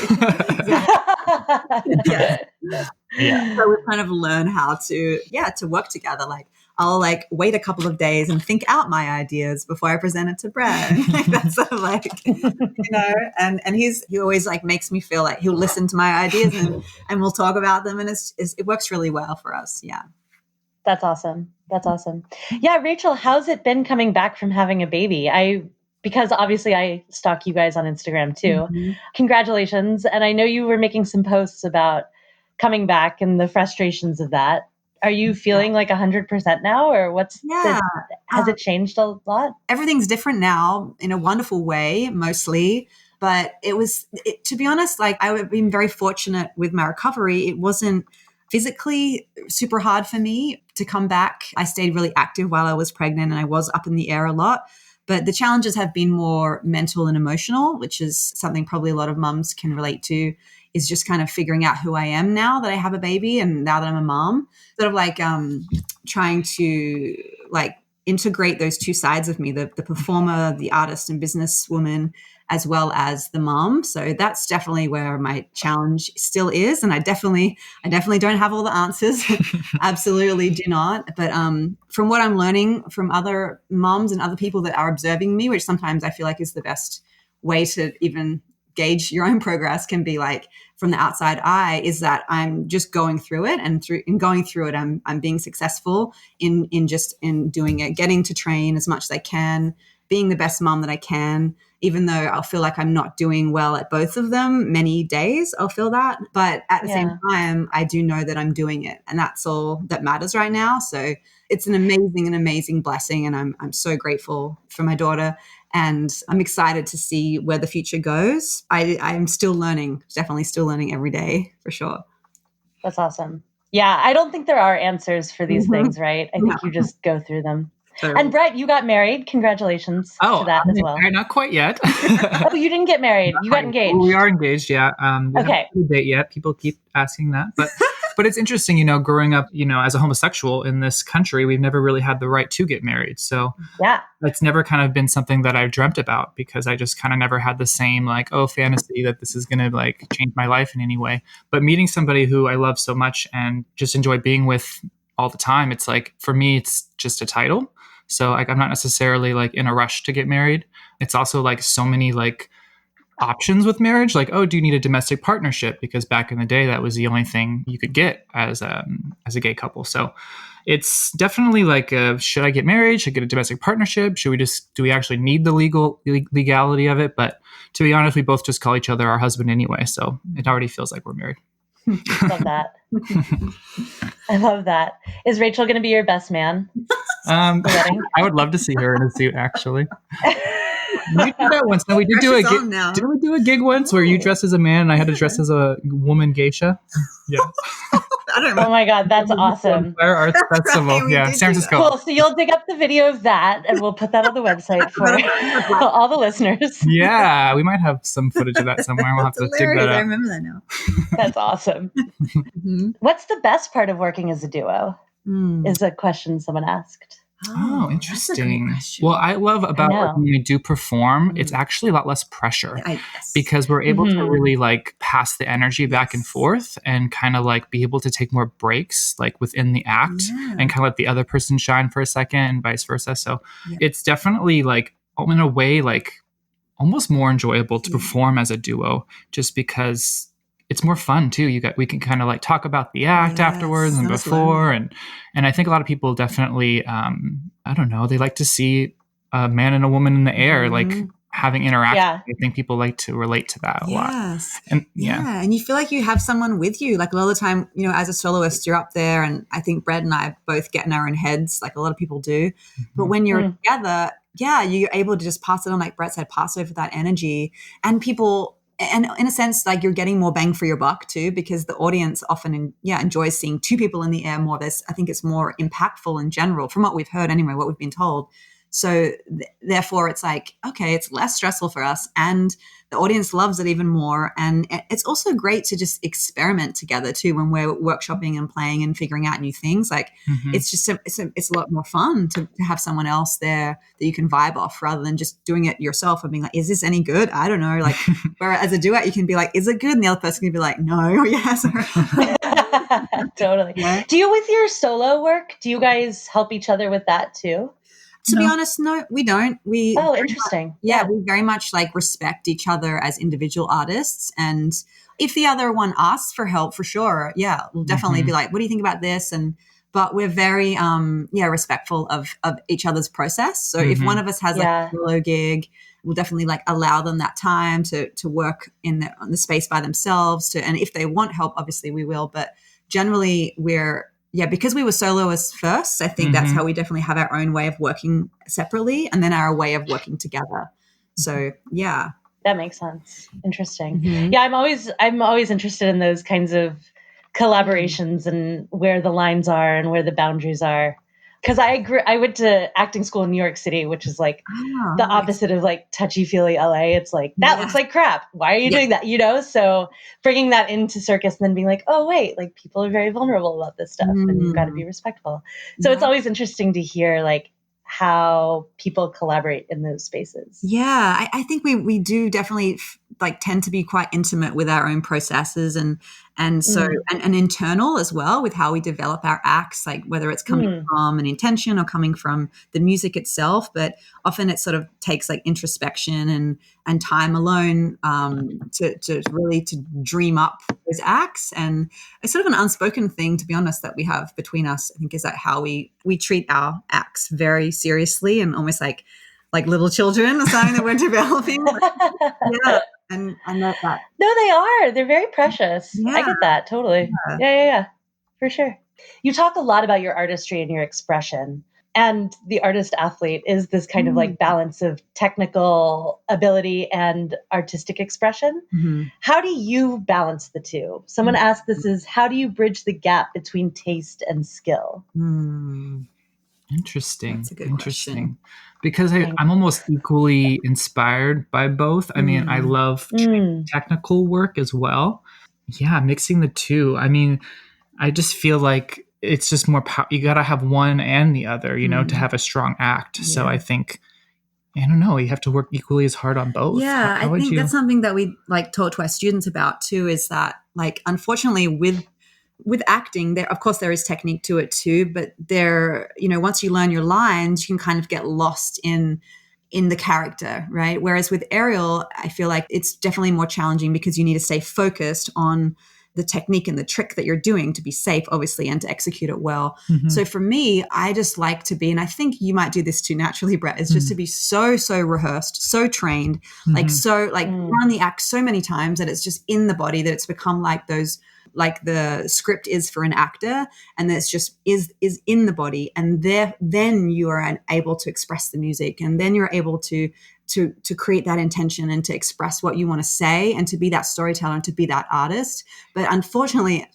Yeah. So we kind of learn how to work together. Like I'll like wait a couple of days and think out my ideas before I present it to Brad. Like that's sort of like, and he always like makes me feel like he'll listen to my ideas and we'll talk about them. And it works really well for us. Yeah. That's awesome. Yeah. Rachel, how's it been coming back from having a baby? Because obviously I stalk you guys on Instagram too. Congratulations. And I know you were making some posts about coming back and the frustrations of that. Are you feeling like 100% now, or has it changed a lot? Everything's different now in a wonderful way, mostly. But to be honest, like I've been very fortunate with my recovery. It wasn't physically super hard for me to come back. I stayed really active while I was pregnant and I was up in the air a lot. But the challenges have been more mental and emotional, which is something probably a lot of mums can relate to, is just kind of figuring out who I am now that I have a baby and now that I'm a mom. Sort of like trying to like integrate those two sides of me, the performer, the artist and businesswoman, as well as the mom. So that's definitely where my challenge still is. And I definitely don't have all the answers. Absolutely do not. But from what I'm learning from other moms and other people that are observing me, which sometimes I feel like is the best way to even gauge your own progress, can be like from the outside eye, is that I'm just going through it, and in going through it, I'm being successful in doing it, getting to train as much as I can, being the best mom that I can, even though I'll feel like I'm not doing well at both of them. Many days I'll feel that, but at the same time, I do know that I'm doing it, and that's all that matters right now. So it's an amazing blessing, and I'm so grateful for my daughter. And I'm excited to see where the future goes. I'm still learning, definitely still learning every day, for sure. That's awesome. Yeah, I don't think there are answers for these things, right? I think you just go through them. Totally. And Brett, you got married. Congratulations to that as well. Not quite yet. Oh, you didn't get married. You got engaged. We are engaged, yeah. We haven't had a date yet. People keep asking that. But it's interesting, growing up, as a homosexual in this country, we've never really had the right to get married. So it's never kind of been something that I've dreamt about, because I just kind of never had the same fantasy that this is going to change my life in any way. But meeting somebody who I love so much and just enjoy being with all the time, it's like, for me, it's just a title. So I'm not necessarily in a rush to get married. It's also so many options with marriage, do you need a domestic partnership? Because back in the day, that was the only thing you could get as a gay couple. So it's definitely should I get married? Should I get a domestic partnership? Do we actually need the legality of it? But to be honest, we both just call each other our husband anyway. So it already feels like we're married. Love that. I love that. Is Rachel going to be your best man? I would love to see her in a suit, actually. We did that once. No, we did do a gig. Didn't we do a gig once where you dressed as a man and I had to dress as a woman geisha? Yeah. I don't remember. Oh my God, that's awesome. Fire Arts Festival. Right, yeah, San Francisco. Cool. So you'll dig up the video of that and we'll put that on the website for all the listeners. Yeah, we might have some footage of that somewhere. We'll have to dig that up. I remember that now. That's awesome. What's the best part of working as a duo? Is a question someone asked. Oh, interesting. Well, I love about when we do perform, it's actually a lot less pressure because we're able to really pass the energy back and forth and kind of be able to take more breaks within the act and kind of let the other person shine for a second and vice versa. So it's definitely in a way almost more enjoyable to perform as a duo, just because it's more fun too. We can kind of talk about the act afterwards and before, and I think a lot of people definitely, I don't know, they like to see a man and a woman in the air, having interaction. Yeah. I think people like to relate to that a lot. And and you feel like you have someone with you. A lot of the time, as a soloist, you're up there, and I think Brett and I both get in our own heads, like a lot of people do. But when you're together, you're able to just pass it on, like Brett said, pass over that energy, and people. And in a sense, you're getting more bang for your buck too, because the audience often, enjoys seeing two people in the air more. I think it's more impactful in general, from what we've heard anyway, what we've been told. So therefore, it's okay, it's less stressful for us, and the audience loves it even more. And it's also great to just experiment together too when we're workshopping and playing and figuring out new things. It's just it's a lot more fun to have someone else there that you can vibe off, rather than just doing it yourself and being is this any good? I don't know. Where as a duet, you can be is it good? And the other person can be no, or yes. Totally. Yeah. Do you, with your solo work, do you guys help each other with that too? To be honest, no, we don't. Interesting. We very much respect each other as individual artists. And if the other one asks for help, for sure, we'll definitely be what do you think about this? But we're very, respectful of each other's process. So if one of us has a solo gig, we'll definitely allow them that time to work on the space by themselves. And if they want help, obviously we will. But generally, because we were soloists first, I think that's how we definitely have our own way of working separately, and then our way of working together. So, That makes sense. Interesting. Yeah, I'm always interested in those kinds of collaborations and where the lines are and where the boundaries are. Because I went to acting school in New York City, which is like the opposite of like touchy-feely LA. It's like, that looks like crap. Why are you doing that? So bringing that into circus and then being like, oh, wait, like people are very vulnerable about this stuff and you've got to be respectful. So it's always interesting to hear like how people collaborate in those spaces. Yeah, I think we do definitely like tend to be quite intimate with our own processes and so and internal as well with how we develop our acts, like whether it's coming from an intention or coming from the music itself. But often it sort of takes like introspection and time alone to really to dream up those acts. And it's sort of an unspoken thing, to be honest, that we have between us, I think, is that how we treat our acts very seriously and almost like little children or something that we're developing. Yeah. And I know that. No, they are. They're very precious. Yeah. I get that. Totally. Yeah. For sure. You talk a lot about your artistry and your expression. And the artist athlete is this kind of like balance of technical ability and artistic expression. How do you balance the two? Someone asked how do you bridge the gap between taste and skill? Interesting. That's a good question. Because I'm almost equally inspired by both. I mean, I love technical work as well. Yeah, mixing the two. I mean, I just feel like it's just more you got to have one and the other, to have a strong act. Yeah. So I think, I don't know, you have to work equally as hard on both. Yeah, I think that's something that we like talk to our students about too, is that like, unfortunately with acting, there, of course, there is technique to it too, but there, once you learn your lines, you can kind of get lost in the character, right? Whereas with aerial, I feel like it's definitely more challenging because you need to stay focused on the technique and the trick that you're doing to be safe, obviously, and to execute it well. So for me, I just like to be, and I think you might do this too naturally, Brett, is just to be so rehearsed, so trained, run the act so many times that it's just in the body, that it's become like those, like the script is for an actor, and it's just is in the body, and then you are able to express the music, and then you're able to create that intention and to express what you want to say and to be that storyteller and to be that artist. But unfortunately,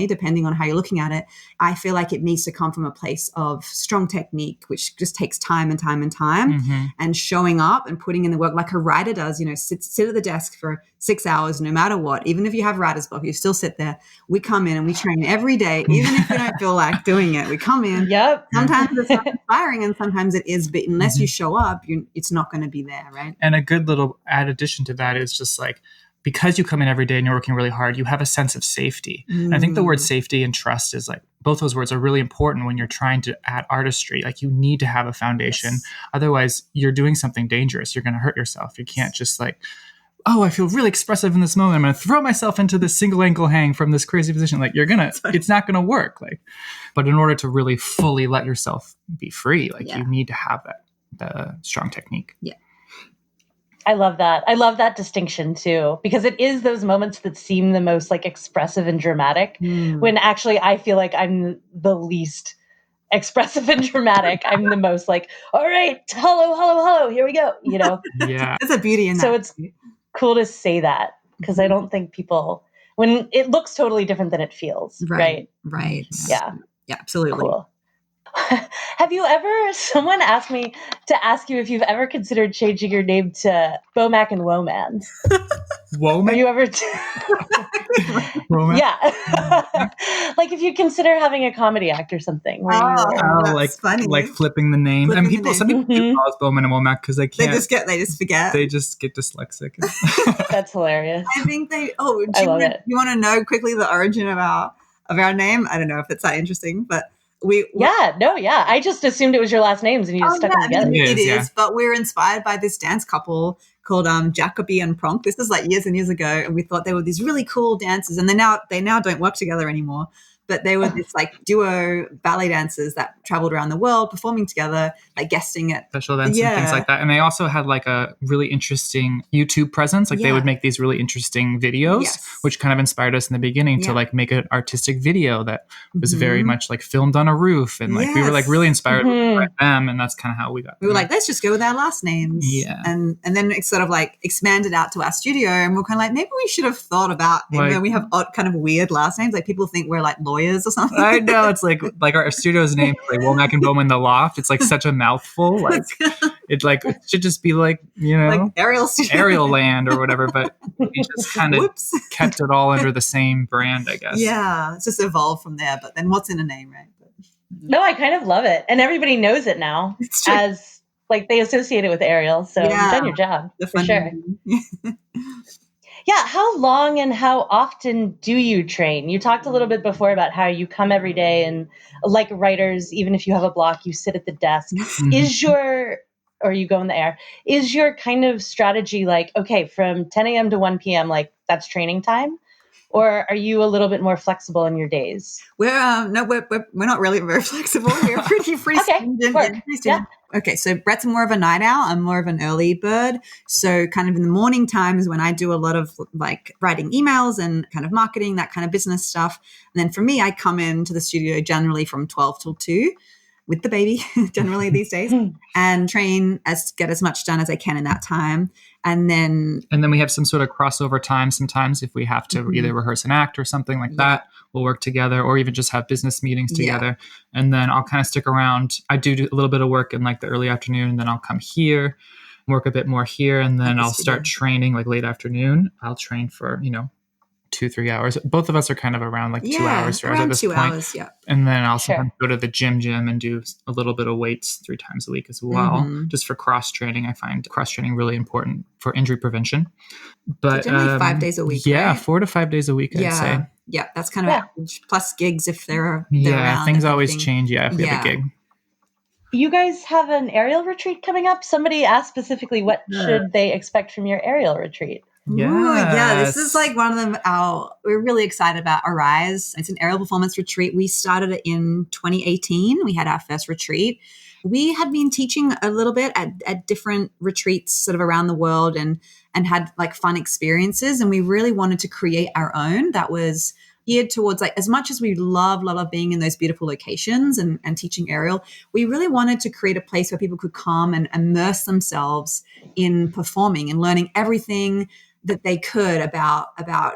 depending on how you're looking at it, I feel like it needs to come from a place of strong technique, which just takes time and time and time, and showing up and putting in the work like a writer does, sit at the desk for 6 hours, no matter what. Even if you have writer's block, you still sit there. We come in and we train every day, even if we don't feel like doing it. We come in. Yep. Sometimes it's not inspiring and sometimes it is, but unless you show up, it's not going to be there, right? And a good little addition to that is just like, because you come in every day and you're working really hard, you have a sense of safety. And I think the word safety and trust is like, both those words are really important when you're trying to add artistry. Like, you need to have a foundation. Yes. Otherwise, you're doing something dangerous. You're going to hurt yourself. You can't just like, oh, I feel really expressive in this moment, I'm going to throw myself into this single ankle hang from this crazy position. Like, it's not going to work. Like, but in order to really fully let yourself be free, you need to have the strong technique. Yeah. I love that. I love that distinction too, because it is those moments that seem the most like expressive and dramatic when actually I feel like I'm the least expressive and dramatic. I'm the most like, all right, hello, here we go, Yeah. There's a beauty in that. So it's cool to say that, because I don't think people, when it looks totally different than it feels. Right. Yeah. Yeah, absolutely. Cool. Have you ever, someone asked me to ask you if you've ever considered changing your name to Womack and Bowman. Womack? Have you ever? Yeah. Like if you consider having a comedy act or something. That's funny. Like flipping the name. Some people call us Bowman and Womack because they can't. They just forget. They just get dyslexic. That's hilarious. I think do you want to know quickly the origin of our name? I don't know if it's that interesting, but I just assumed it was your last names and you just stuck them together. It is, but we're inspired by this dance couple called Jacoby and Pronk. This was like years and years ago, and we thought they were these really cool dancers, and they now don't work together anymore. but they were this like duo ballet dancers that traveled around the world performing together, like guesting at special events and things like that. And they also had like a really interesting YouTube presence. Like they would make these really interesting videos, which kind of inspired us in the beginning to like make an artistic video that was very much like filmed on a roof. And like we were like really inspired by them. And that's kind of how we got. We were like, let's just go with our last names. Yeah. And then it sort of like expanded out to our studio, and we're kind of like, maybe we should have thought about, like, when we have odd kind of weird last names, like people think we're like lawyers or something. I know, it's like our studio's name is like Womack and Bowman the Loft. It's like such a mouthful. Like it should just be like, you know, like Aerial Land or whatever, but we just kind of kept it all under the same brand, I guess. Yeah, it's just evolved from there. But then what's in a name, right? No, I kind of love it. And everybody knows it now as like they associate it with Ariel. So you've done your job for sure. Yeah. How long and how often do you train? You talked a little bit before about how you come every day and like writers, even if you have a block, you sit at the desk. Or you go in the air. Is your kind of strategy like, okay, from 10 a.m. to 1 p.m., like that's training time? Or are you a little bit more flexible in your days? We're not really very flexible. We're pretty stringent. Okay, so Brett's more of a night owl. I'm more of an early bird. So kind of in the morning times when I do a lot of like writing emails and kind of marketing, that kind of business stuff. And then for me, I come into the studio generally from 12 till 2 with the baby generally these days, and get as much done as I can in that time. And then we have some sort of crossover time sometimes if we have to either rehearse an act or something like that. We'll work together, or even just have business meetings together. And then I'll kind of stick around. I do a little bit of work in like the early afternoon, and then I'll come here, work a bit more here, and then I'll start training like late afternoon. I'll train for, 2-3 hours. Both of us are kind of around like 2 hours at this point. Hours, and then I'll sometimes go to the gym and do a little bit of weights 3 times a week as well, just for cross training. I find cross training really important for injury prevention. But so generally 5 days a week. Yeah, right? 4 to 5 days a week, I'd say. Yeah, that's kind of average, plus gigs if they're around. Things always change. Yeah, if we have a gig. You guys have an aerial retreat coming up. Somebody asked specifically, what should they expect from your aerial retreat? This is like one of them. We're really excited about Arise. It's an aerial performance retreat. We started it in 2018. We had our first retreat. We had been teaching a little bit at different retreats sort of around the world and had like fun experiences. And we really wanted to create our own that was geared towards, like, as much as we love being in those beautiful locations and teaching aerial, we really wanted to create a place where people could come and immerse themselves in performing and learning everything that they could about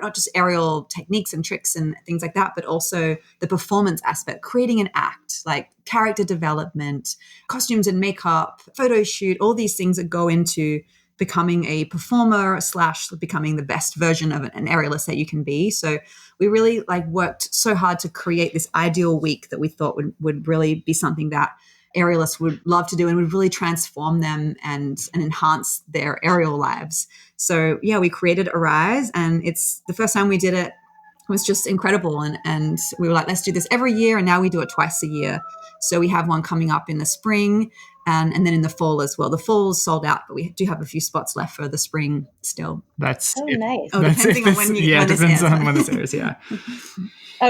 not just aerial techniques and tricks and things like that, but also the performance aspect, creating an act, like character development, costumes and makeup, photo shoot, all these things that go into becoming a performer / becoming the best version of an aerialist that you can be. So we really worked so hard to create this ideal week that we thought would really be something that aerialists would love to do and would really transform them and enhance their aerial lives. So we created Arise, and it's the first time we did it. It was just incredible. And we were like, let's do this every year. And now we do it twice a year. So we have one coming up in the spring and then in the fall as well. The fall is sold out, but we do have a few spots left for the spring still. That's nice. Depending on when it depends on when this airs. Yeah. I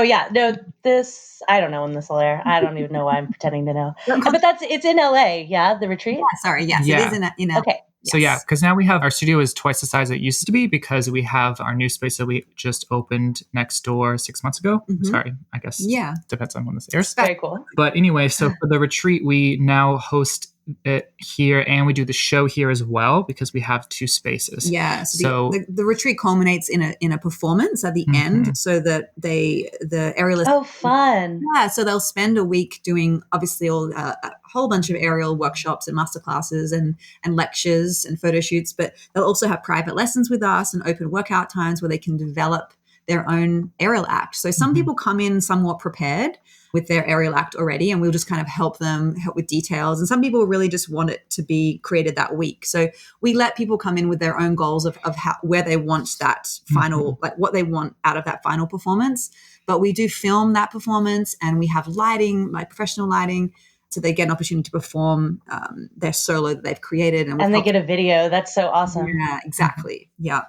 don't know when this will air. I don't even know why I'm pretending to know. But it's in LA, the retreat? Yeah, sorry, yes, yeah. It is in LA. Okay. So because now we have, our studio is twice the size it used to be because we have our new space that we just opened next door 6 months ago. Mm-hmm. Sorry, I guess. Yeah. Depends on when this airs. Very cool. But anyway, so for the retreat, we now host it here and we do the show here as well because we have 2 spaces. Yeah. So the retreat culminates in a performance at the end, so that the aerialists. Oh, fun! Yeah. So they'll spend a week doing obviously a whole bunch of aerial workshops and masterclasses and lectures and photo shoots, but they'll also have private lessons with us and open workout times where they can develop their own aerial act. So some people come in somewhat prepared with their aerial act already, and we'll just kind of help with details. And some people really just want it to be created that week. So we let people come in with their own goals of where they want that final, like what they want out of that final performance. But we do film that performance, and we have lighting, like professional lighting, so they get an opportunity to perform their solo that they've created. And they get a video. That's so awesome. Yeah, exactly. Yeah.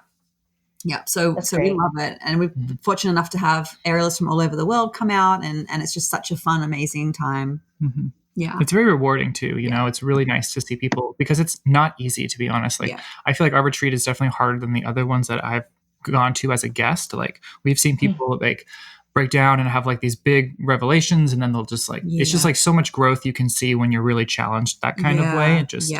Yeah, so we love it, and we're fortunate enough to have aerialists from all over the world come out, and it's just such a fun, amazing time. Mm-hmm. Yeah, it's very rewarding too. You know, it's really nice to see people, because it's not easy, to be honest. Like, I feel like our retreat is definitely harder than the other ones that I've gone to as a guest. Like, we've seen people like break down and have like these big revelations, and then they'll just like it's just like so much growth you can see when you're really challenged that kind of way, and just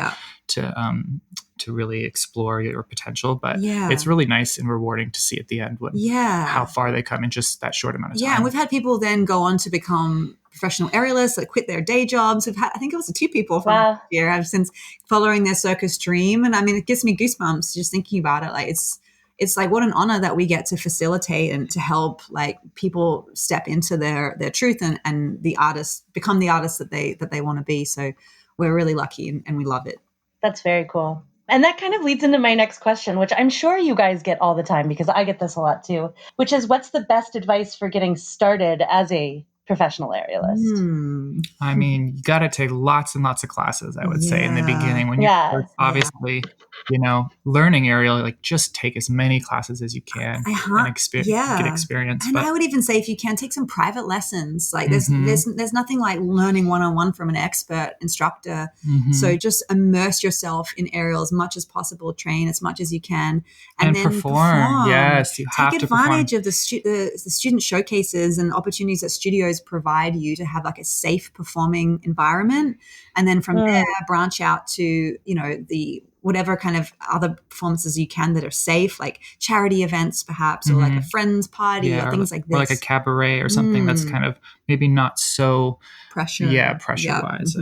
to really explore your potential. But it's really nice and rewarding to see at the end how far they come in just that short amount of time. Yeah, and we've had people then go on to become professional aerialists, like quit their day jobs. We've had, I think it was 2 people from here have since following their circus dream. And I mean, it gives me goosebumps just thinking about it. Like, it's like, what an honor that we get to facilitate and to help like people step into their truth and the artists become the artists that they want to be. So we're really lucky and we love it. That's very cool. And that kind of leads into my next question, which I'm sure you guys get all the time, because I get this a lot too, which is, what's the best advice for getting started as a professional aerialist? I mean, you got to take lots and lots of classes, I would say, in the beginning when you're first, obviously, you know, learning aerial. Like, just take as many classes as you can and get experience. And I would even say, if you can, take some private lessons. Like, there's nothing like learning one-on-one from an expert instructor. So just immerse yourself in aerial as much as possible, train as much as you can, and then perform. Yes, you have to take advantage of the student showcases and opportunities that studios provide you to have like a safe performing environment, and then from there branch out to, you know, the whatever kind of other performances you can that are safe, like charity events perhaps, or like a friend's party, or things like this, or like a cabaret or something that's kind of maybe not so pressure wise.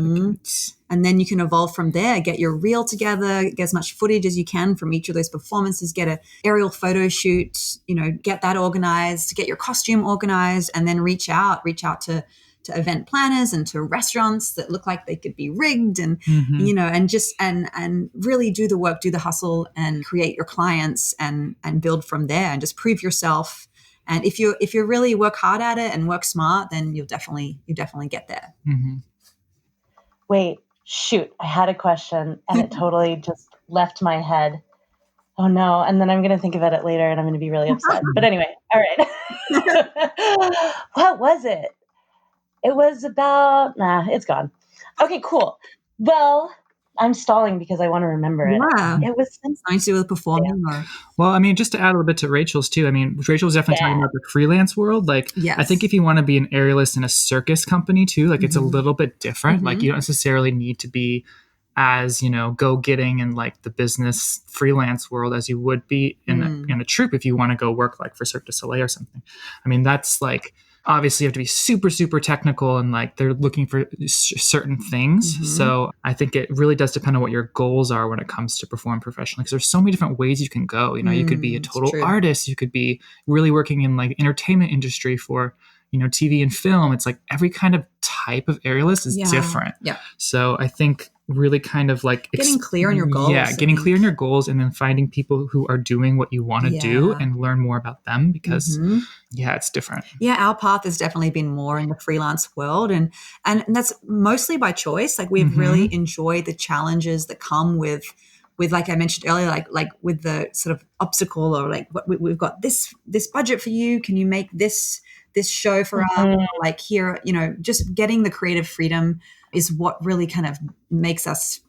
And then you can evolve from there, get your reel together, get as much footage as you can from each of those performances, get an aerial photo shoot, you know, get that organized, get your costume organized, and then reach out to event planners and to restaurants that look like they could be rigged, and you know, and just and really do the work, do the hustle, and create your clients and build from there, and just prove yourself. And if you really work hard at it and work smart, then you definitely get there. Wait, shoot, I had a question and it totally just left my head. Oh no, and then I'm going to think about it later and I'm going to be really upset. But anyway, all right. What was it? It was about, it's gone. Okay, cool. Well, I'm stalling because I want to remember it. It was something to do with performing. Well, I mean, just to add a little bit to Rachel's too. I mean, Rachel's definitely talking about the freelance world. Like, I think if you want to be an aerialist in a circus company too, like it's a little bit different. Like, you don't necessarily need to be as, you know, go-getting in like the business freelance world as you would be in a troupe if you want to go work like for Cirque du Soleil or something. I mean, that's like, obviously you have to be super, super technical, and like they're looking for certain things. So I think it really does depend on what your goals are when it comes to perform professionally, because there's so many different ways you can go. You know, you could be a total artist. You could be really working in like entertainment industry for, you know, TV and film. It's like every kind of type of aerialist is different. So I think really kind of like getting clear on your goals. Getting clear on your goals, and then finding people who are doing what you want to do and learn more about them, because it's different. Our path has definitely been more in the freelance world, and that's mostly by choice. Like, we've really enjoyed the challenges that come with like I mentioned earlier, like with the sort of obstacle, or like we've got this budget for you. Can you make this show for us? Like, here, you know, just getting the creative freedom is what really kind of makes us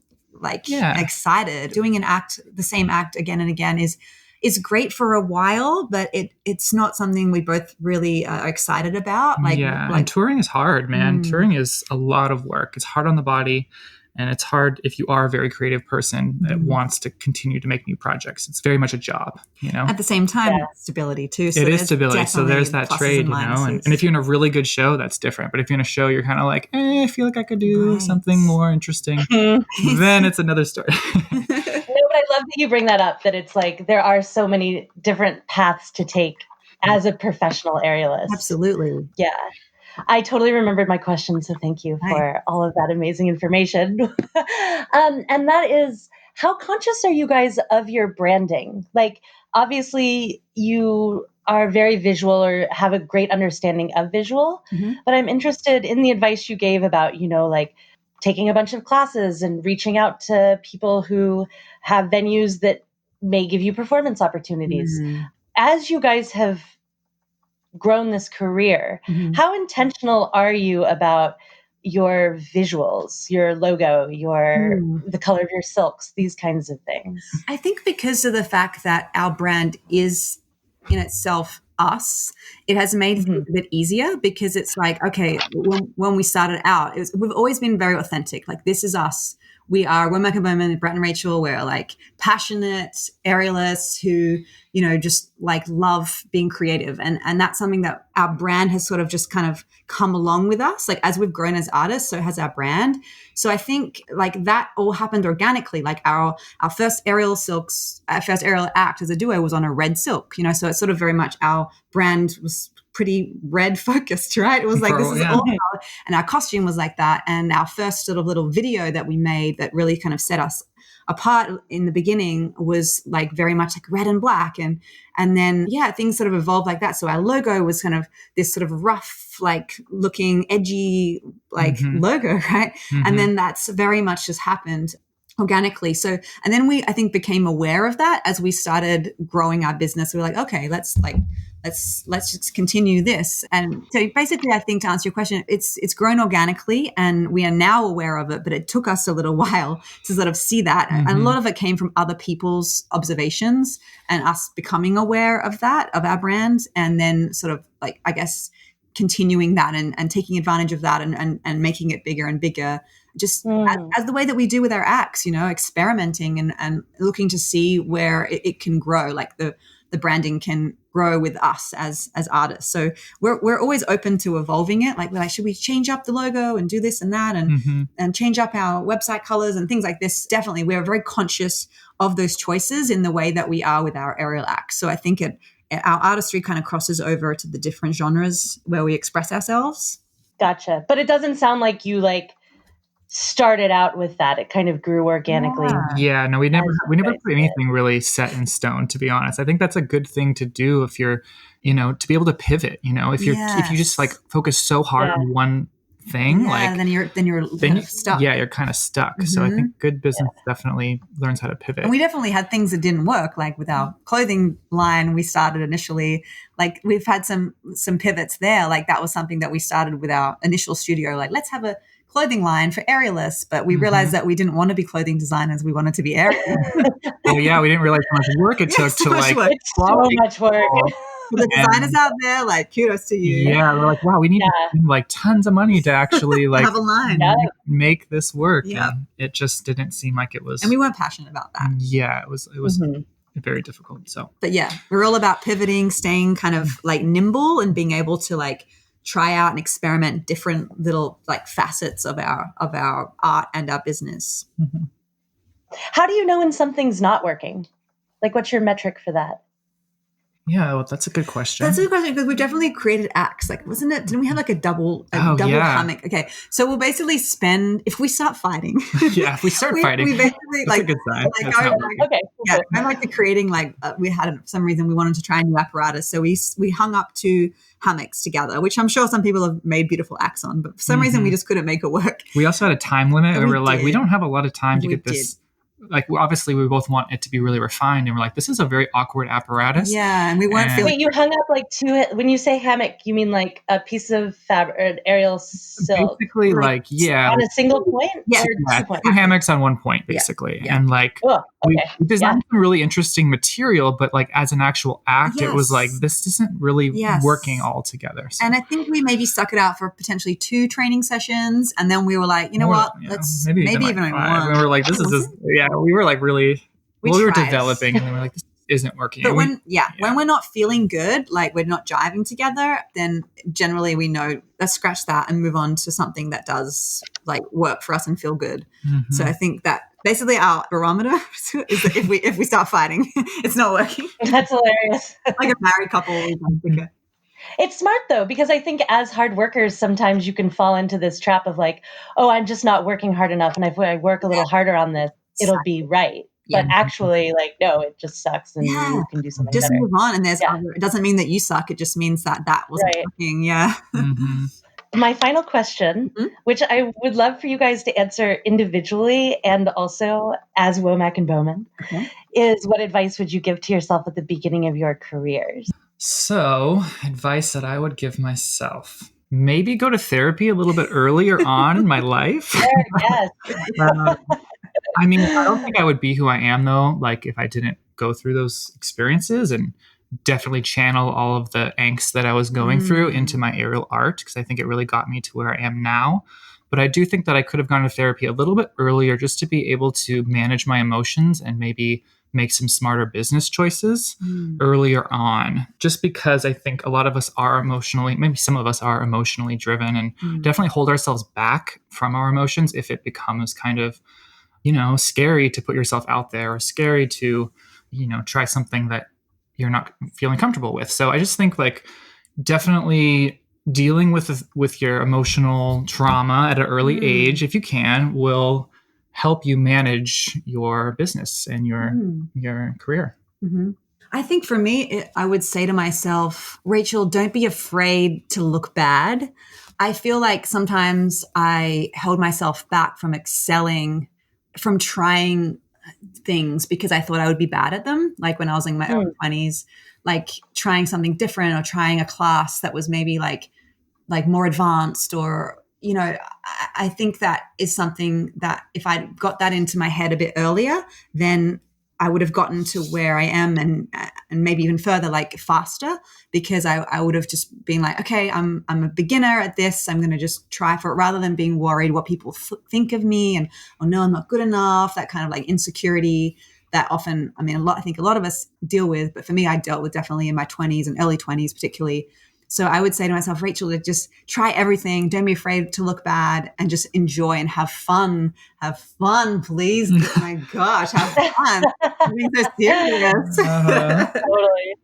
like excited. Doing the same act again and again is great for a while, but it's not something we both really are excited about. And touring is hard, man. Touring is a lot of work. It's hard on the body. And it's hard if you are a very creative person that wants to continue to make new projects. It's very much a job, you know? At the same time, stability too. So it is stability. So there's that trade, you know? And if you're in a really good show, that's different. But if you're in a show, you're kind of like, I feel like I could do something more interesting. Then it's another story. No, but I love that you bring that up, that it's like there are so many different paths to take as a professional aerialist. Absolutely. Yeah. I totally remembered my question, so thank you for all of that amazing information. And that is, how conscious are you guys of your branding? Like, obviously, you are very visual or have a great understanding of visual, but I'm interested in the advice you gave about, you know, like taking a bunch of classes and reaching out to people who have venues that may give you performance opportunities. as you guys have grown this career, how intentional are you about your visuals, your logo, the color of your silks, these kinds of things? I think because of the fact that our brand is in itself us, it has made things a bit easier, because it's like, okay, when we started out, we've always been very authentic. Like, this is us. We are Womack and Bowman, Brett and Rachel. We're like passionate aerialists who, just like love being creative. And that's something that our brand has sort of just kind of come along with us. Like, as we've grown as artists, so has our brand. So I think like that all happened organically. Like our first aerial silks, our first aerial act as a duo was on a red silk, so it's sort of very much our brand was pretty red focused, right? It was like, this is all color. And our costume was like that. And our first sort of little video that we made that really kind of set us apart in the beginning was like very much like red and black. And then, things sort of evolved like that. So our logo was kind of this sort of rough, like looking edgy, like logo, right? And then that's very much just happened organically. So, and then we, I think, became aware of that as we started growing our business. We were like, okay, let's just continue this. And so basically, I think, to answer your question, it's grown organically and we are now aware of it, but it took us a little while to sort of see that. And a lot of it came from other people's observations and us becoming aware of that, of our brand, and then sort of like, I guess, continuing that and taking advantage of that and making it bigger and bigger, just as the way that we do with our acts, experimenting and looking to see where it can grow, like the branding can grow with us as artists. So we're always open to evolving it. Like, should we change up the logo and do this and that and change up our website colors and things like this? Definitely. We're very conscious of those choices in the way that we are with our aerial acts. So I think our artistry kind of crosses over to the different genres where we express ourselves. Gotcha. But it doesn't sound like you started out with that. It kind of grew organically. Yeah, no, we never put anything really set in stone, to be honest. I think that's a good thing to do if you're, to be able to pivot, if you just like focus so hard on one thing, then you're kind of stuck. Yeah, you're kind of stuck. So I think good business definitely learns how to pivot. And we definitely had things that didn't work. Like with our clothing line, we started initially, like we've had some pivots there. Like that was something that we started with our initial studio. Like, let's have a clothing line for aerialists, but we realized that we didn't want to be clothing designers. We wanted to be aerialists. Oh yeah, we didn't realize how much work it took to like so much work. For the designers out there, like kudos to you. Yeah, we're like, wow, we need to spend like tons of money to actually like have a line, make this work. Yeah, it just didn't seem like it was, and we weren't passionate about that. Yeah, it was very difficult. So, but yeah, we're all about pivoting, staying kind of like nimble, and being able to like try out and experiment different little like facets of our art and our business. How do you know when something's not working? Like, what's your metric for that? Yeah, well, that's a good question. That's a good question, because we definitely created acts. Like, wasn't it? Didn't we have like a double hammock? Okay, so we'll basically spend, if we start fighting. Yeah, if we start fighting, we basically that's a good sign. I like to creating like we had for some reason we wanted to try a new apparatus, so we hung up 2 hammocks together, which I'm sure some people have made beautiful acts on, but for some reason we just couldn't make it work. We also had a time limit, and we were like, we don't have a lot of time to get this. Like, obviously we both want it to be really refined, and we're like, this is a very awkward apparatus. Yeah, and we weren't feeling. Wait, you hung up like 2. When you say hammock, you mean like a piece of fabric, or aerial silk? Basically, on a single point. Yeah, 2 hammocks on one point, basically, and like we designed some really interesting material, but like as an actual act, it was like this isn't really working all together. So. And I think we maybe stuck it out for potentially 2 training sessions, and then we were like, you know what, let's maybe even like 1. We were like, this is just we were like really, we were developing, and we were like, this isn't working. But when we're not feeling good, like we're not jiving together, then generally we know, let's scratch that and move on to something that does like work for us and feel good. So I think that basically our barometer is that if we start fighting, it's not working. That's hilarious. Like a married couple. It's smart though, because I think as hard workers, sometimes you can fall into this trap of like, oh, I'm just not working hard enough, and if I work a little harder on this, it'll be right. But actually, like, no, it just sucks, and you can do something better. Move on, and there's other, it doesn't mean that you suck. It just means that wasn't working. Yeah. My final question, which I would love for you guys to answer individually and also as Womack and Bowman, is what advice would you give to yourself at the beginning of your careers? So, advice that I would give myself. Maybe go to therapy a little bit earlier on in my life. Yes. I mean, I don't think I would be who I am, though, like if I didn't go through those experiences, and definitely channel all of the angst that I was going through into my aerial art, because I think it really got me to where I am now. But I do think that I could have gone to therapy a little bit earlier just to be able to manage my emotions and maybe make some smarter business choices earlier on, just because I think a lot of us are emotionally, maybe some of us are emotionally driven, and definitely hold ourselves back from our emotions if it becomes kind of, scary to put yourself out there, or scary to, try something that you're not feeling comfortable with. So I just think like definitely dealing with your emotional trauma at an early age, if you can, will help you manage your business and your career. I think for me, I would say to myself, Rachel, don't be afraid to look bad. I feel like sometimes I held myself back from excelling, from trying things because I thought I would be bad at them. Like when I was in my early 20s, like trying something different or trying a class that was maybe like more advanced, or, I think that is something that if I got that into my head a bit earlier, then I would have gotten to where I am and maybe even further, like faster, because I would have just been like, okay, I'm a beginner at this. I'm going to just try for it, rather than being worried what people think of me and, oh no, I'm not good enough. That kind of like insecurity that often, I think a lot of us deal with, but for me, I dealt with definitely in my 20s and early 20s, particularly. So I would say to myself, Rachel, just try everything. Don't be afraid to look bad, and just enjoy and have fun. Have fun, please. Oh my gosh, have fun. I'm being so serious. Totally.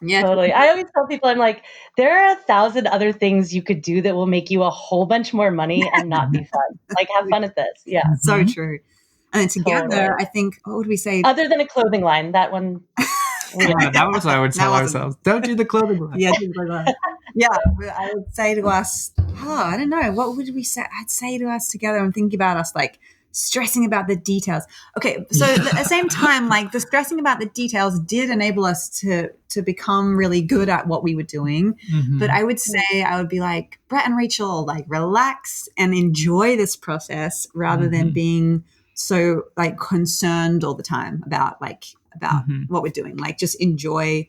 Yeah, totally. I always tell people, I'm like, there are 1,000 other things you could do that will make you a whole bunch more money and not be fun. Like, have fun at this. Yeah. So true. And together, I think, what would we say? Other than a clothing line, that one. Yeah, that was what I would tell ourselves. Don't do the clothing line. Yeah, do the clothing line. Yeah, I would say to us, I don't know, what would we say? I'd say to us together, I'm thinking about us like stressing about the details. Okay, so at the same time, like the stressing about the details did enable us to become really good at what we were doing. But I would say, I would be like, Brett and Rachel, like relax and enjoy this process rather than being so like concerned all the time about what we're doing. Like just enjoy.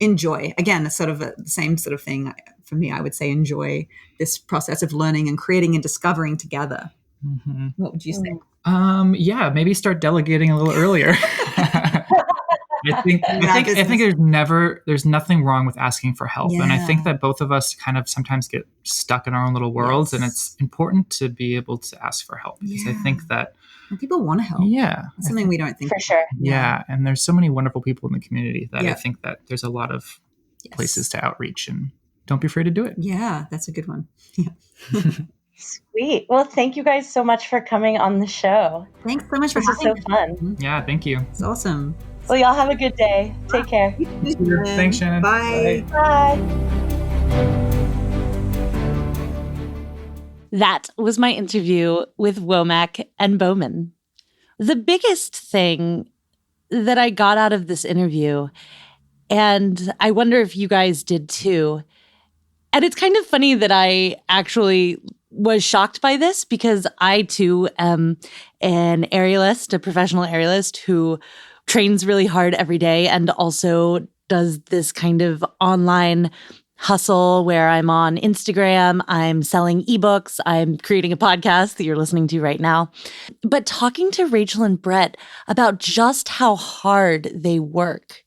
Again, it's sort of the same sort of thing for me. I would say enjoy this process of learning and creating and discovering together. What would you say? Yeah, maybe start delegating a little earlier. I think there's nothing wrong with asking for help. Yeah. And I think that both of us kind of sometimes get stuck in our own little worlds, and it's important to be able to ask for help, because I think that people want to help. Yeah. It's something we don't think for sure. Yeah. And there's so many wonderful people in the community that I think that there's a lot of places to outreach, and don't be afraid to do it. Yeah, that's a good one. Yeah. Sweet. Well, thank you guys so much for coming on the show. Thanks so much for having me. This was so fun. Yeah, thank you. It's awesome. Well, y'all have a good day. Take care. Thanks, Shannon. Bye. Bye. That was my interview with Womack and Bowman. The biggest thing that I got out of this interview, and I wonder if you guys did too, and it's kind of funny that I actually was shocked by this, because I too am an aerialist, a professional aerialist who trains really hard every day and also does this kind of online hustle where I'm on Instagram, I'm selling ebooks, I'm creating a podcast that you're listening to right now. But talking to Rachel and Brett about just how hard they work.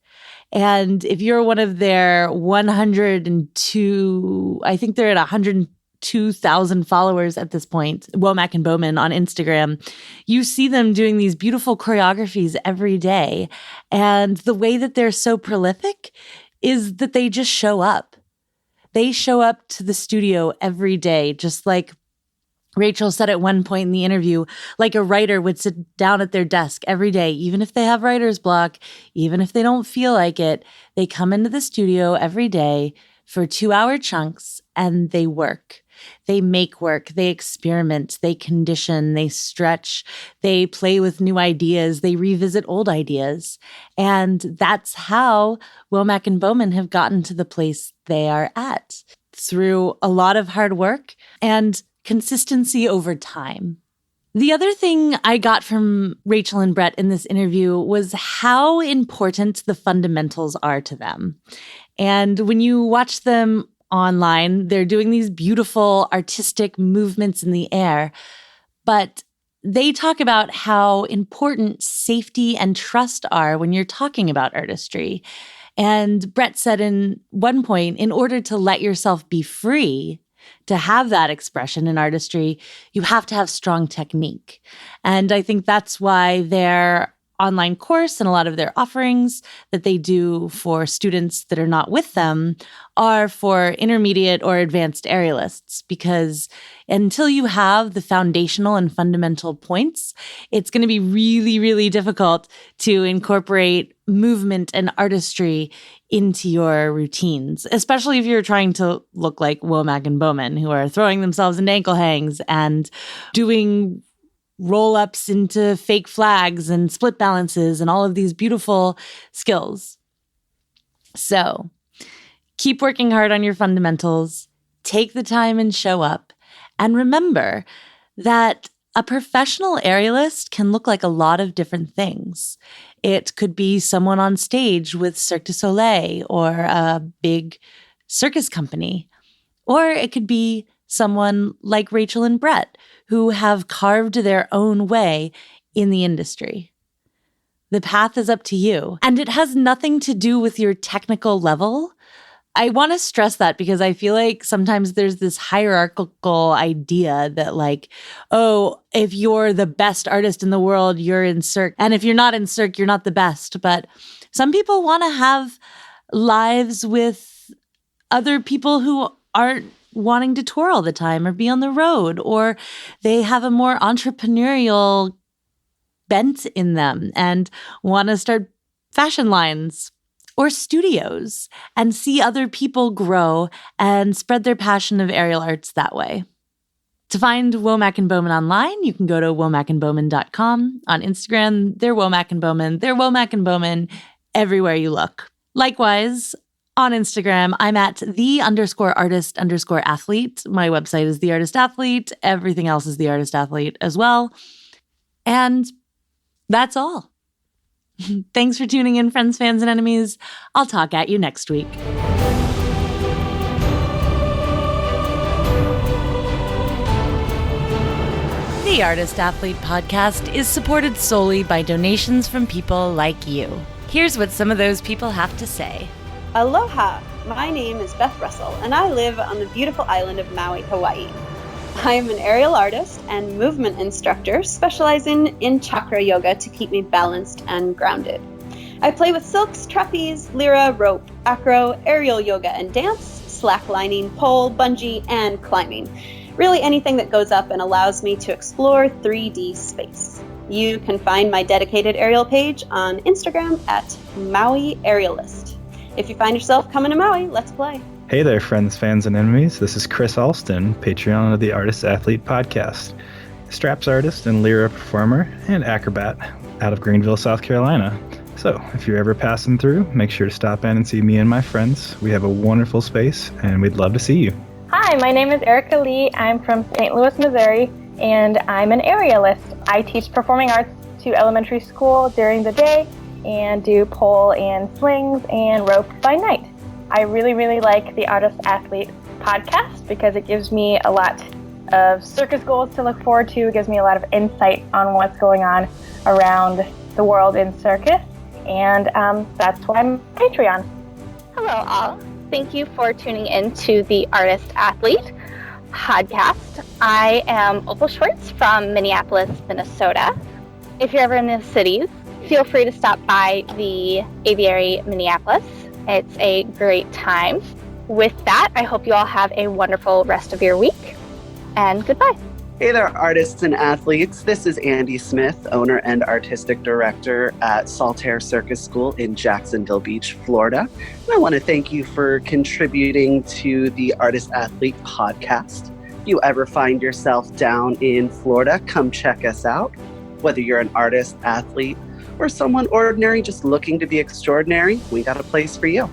And if you're one of their 102, I think they're at 102,000 followers at this point, Womack and Bowman on Instagram, you see them doing these beautiful choreographies every day. And the way that they're so prolific is that they just show up. They show up to the studio every day, just like Rachel said at one point in the interview, like a writer would sit down at their desk every day, even if they have writer's block, even if they don't feel like it, they come into the studio every day for 2-hour chunks and they work. They make work, they experiment, they condition, they stretch, they play with new ideas, they revisit old ideas. And that's how Womack and Bowman have gotten to the place they are at, through a lot of hard work and consistency over time. The other thing I got from Rachel and Brett in this interview was how important the fundamentals are to them. And when you watch them online, they're doing these beautiful artistic movements in the air, but they talk about how important safety and trust are when you're talking about artistry. And Brett said in one point, in order to let yourself be free, to have that expression in artistry, you have to have strong technique. And I think that's why their online course and a lot of their offerings that they do for students that are not with them are for intermediate or advanced aerialists, because until you have the foundational and fundamental points, it's going to be really, really difficult to incorporate movement and artistry into your routines, especially if you're trying to look like Womack and Bowman, who are throwing themselves into ankle hangs and doing roll-ups into fake flags and split balances and all of these beautiful skills. So keep working hard on your fundamentals, take the time and show up, and remember that a professional aerialist can look like a lot of different things. It could be someone on stage with Cirque du Soleil or a big circus company, or it could be someone like Rachel and Brett, who have carved their own way in the industry. The path is up to you, and it has nothing to do with your technical level. I want to stress that because I feel like sometimes there's this hierarchical idea that like, oh, if you're the best artist in the world, you're in Cirque. And if you're not in Cirque, you're not the best. But some people want to have lives with other people who aren't wanting to tour all the time or be on the road, or they have a more entrepreneurial bent in them and want to start fashion lines or studios and see other people grow and spread their passion of aerial arts that way. To find Womack and Bowman online, you can go to womackandbowman.com. On Instagram, they're Womack and Bowman. They're Womack and Bowman everywhere you look. Likewise, on Instagram, I'm at _artist_athlete. My website is The Artist Athlete. Everything else is The Artist Athlete as well. And that's all. Thanks for tuning in, friends, fans, and enemies. I'll talk at you next week. The Artist Athlete podcast is supported solely by donations from people like you. Here's what some of those people have to say. Aloha! My name is Beth Russell, and I live on the beautiful island of Maui, Hawaii. I am an aerial artist and movement instructor specializing in chakra yoga to keep me balanced and grounded. I play with silks, trapeze, lyra, rope, acro, aerial yoga and dance, slacklining, pole, bungee, and climbing. Really anything that goes up and allows me to explore 3D space. You can find my dedicated aerial page on Instagram at Maui Aerialist. If you find yourself coming to Maui, let's play. Hey there, friends, fans, and enemies. This is Chris Alston, Patreon of the Artist Athlete podcast. Straps artist and lyra performer and acrobat out of Greenville, South Carolina. So, if you're ever passing through, make sure to stop in and see me and my friends. We have a wonderful space, and we'd love to see you. Hi, my name is Erica Lee. I'm from St. Louis, Missouri, and I'm an aerialist. I teach performing arts to elementary school during the day and do pole and slings and rope by night. I really, really like the Artist Athlete podcast because it gives me a lot of circus goals to look forward to. It gives me a lot of insight on what's going on around the world in circus, and that's why I'm Patreon. Hello all. Thank you for tuning in to the Artist Athlete podcast. I am Opal Schwartz from Minneapolis, Minnesota. If you're ever in the cities, feel free to stop by the Aviary Minneapolis. It's a great time. With that, I hope you all have a wonderful rest of your week, and goodbye. Hey there, artists and athletes. This is Andy Smith, owner and artistic director at Saltaire Circus School in Jacksonville Beach, Florida. And I want to thank you for contributing to the Artist Athlete podcast. you ever find yourself down in Florida, come check us out. Whether you're an artist, athlete, or someone ordinary just looking to be extraordinary, we got a place for you.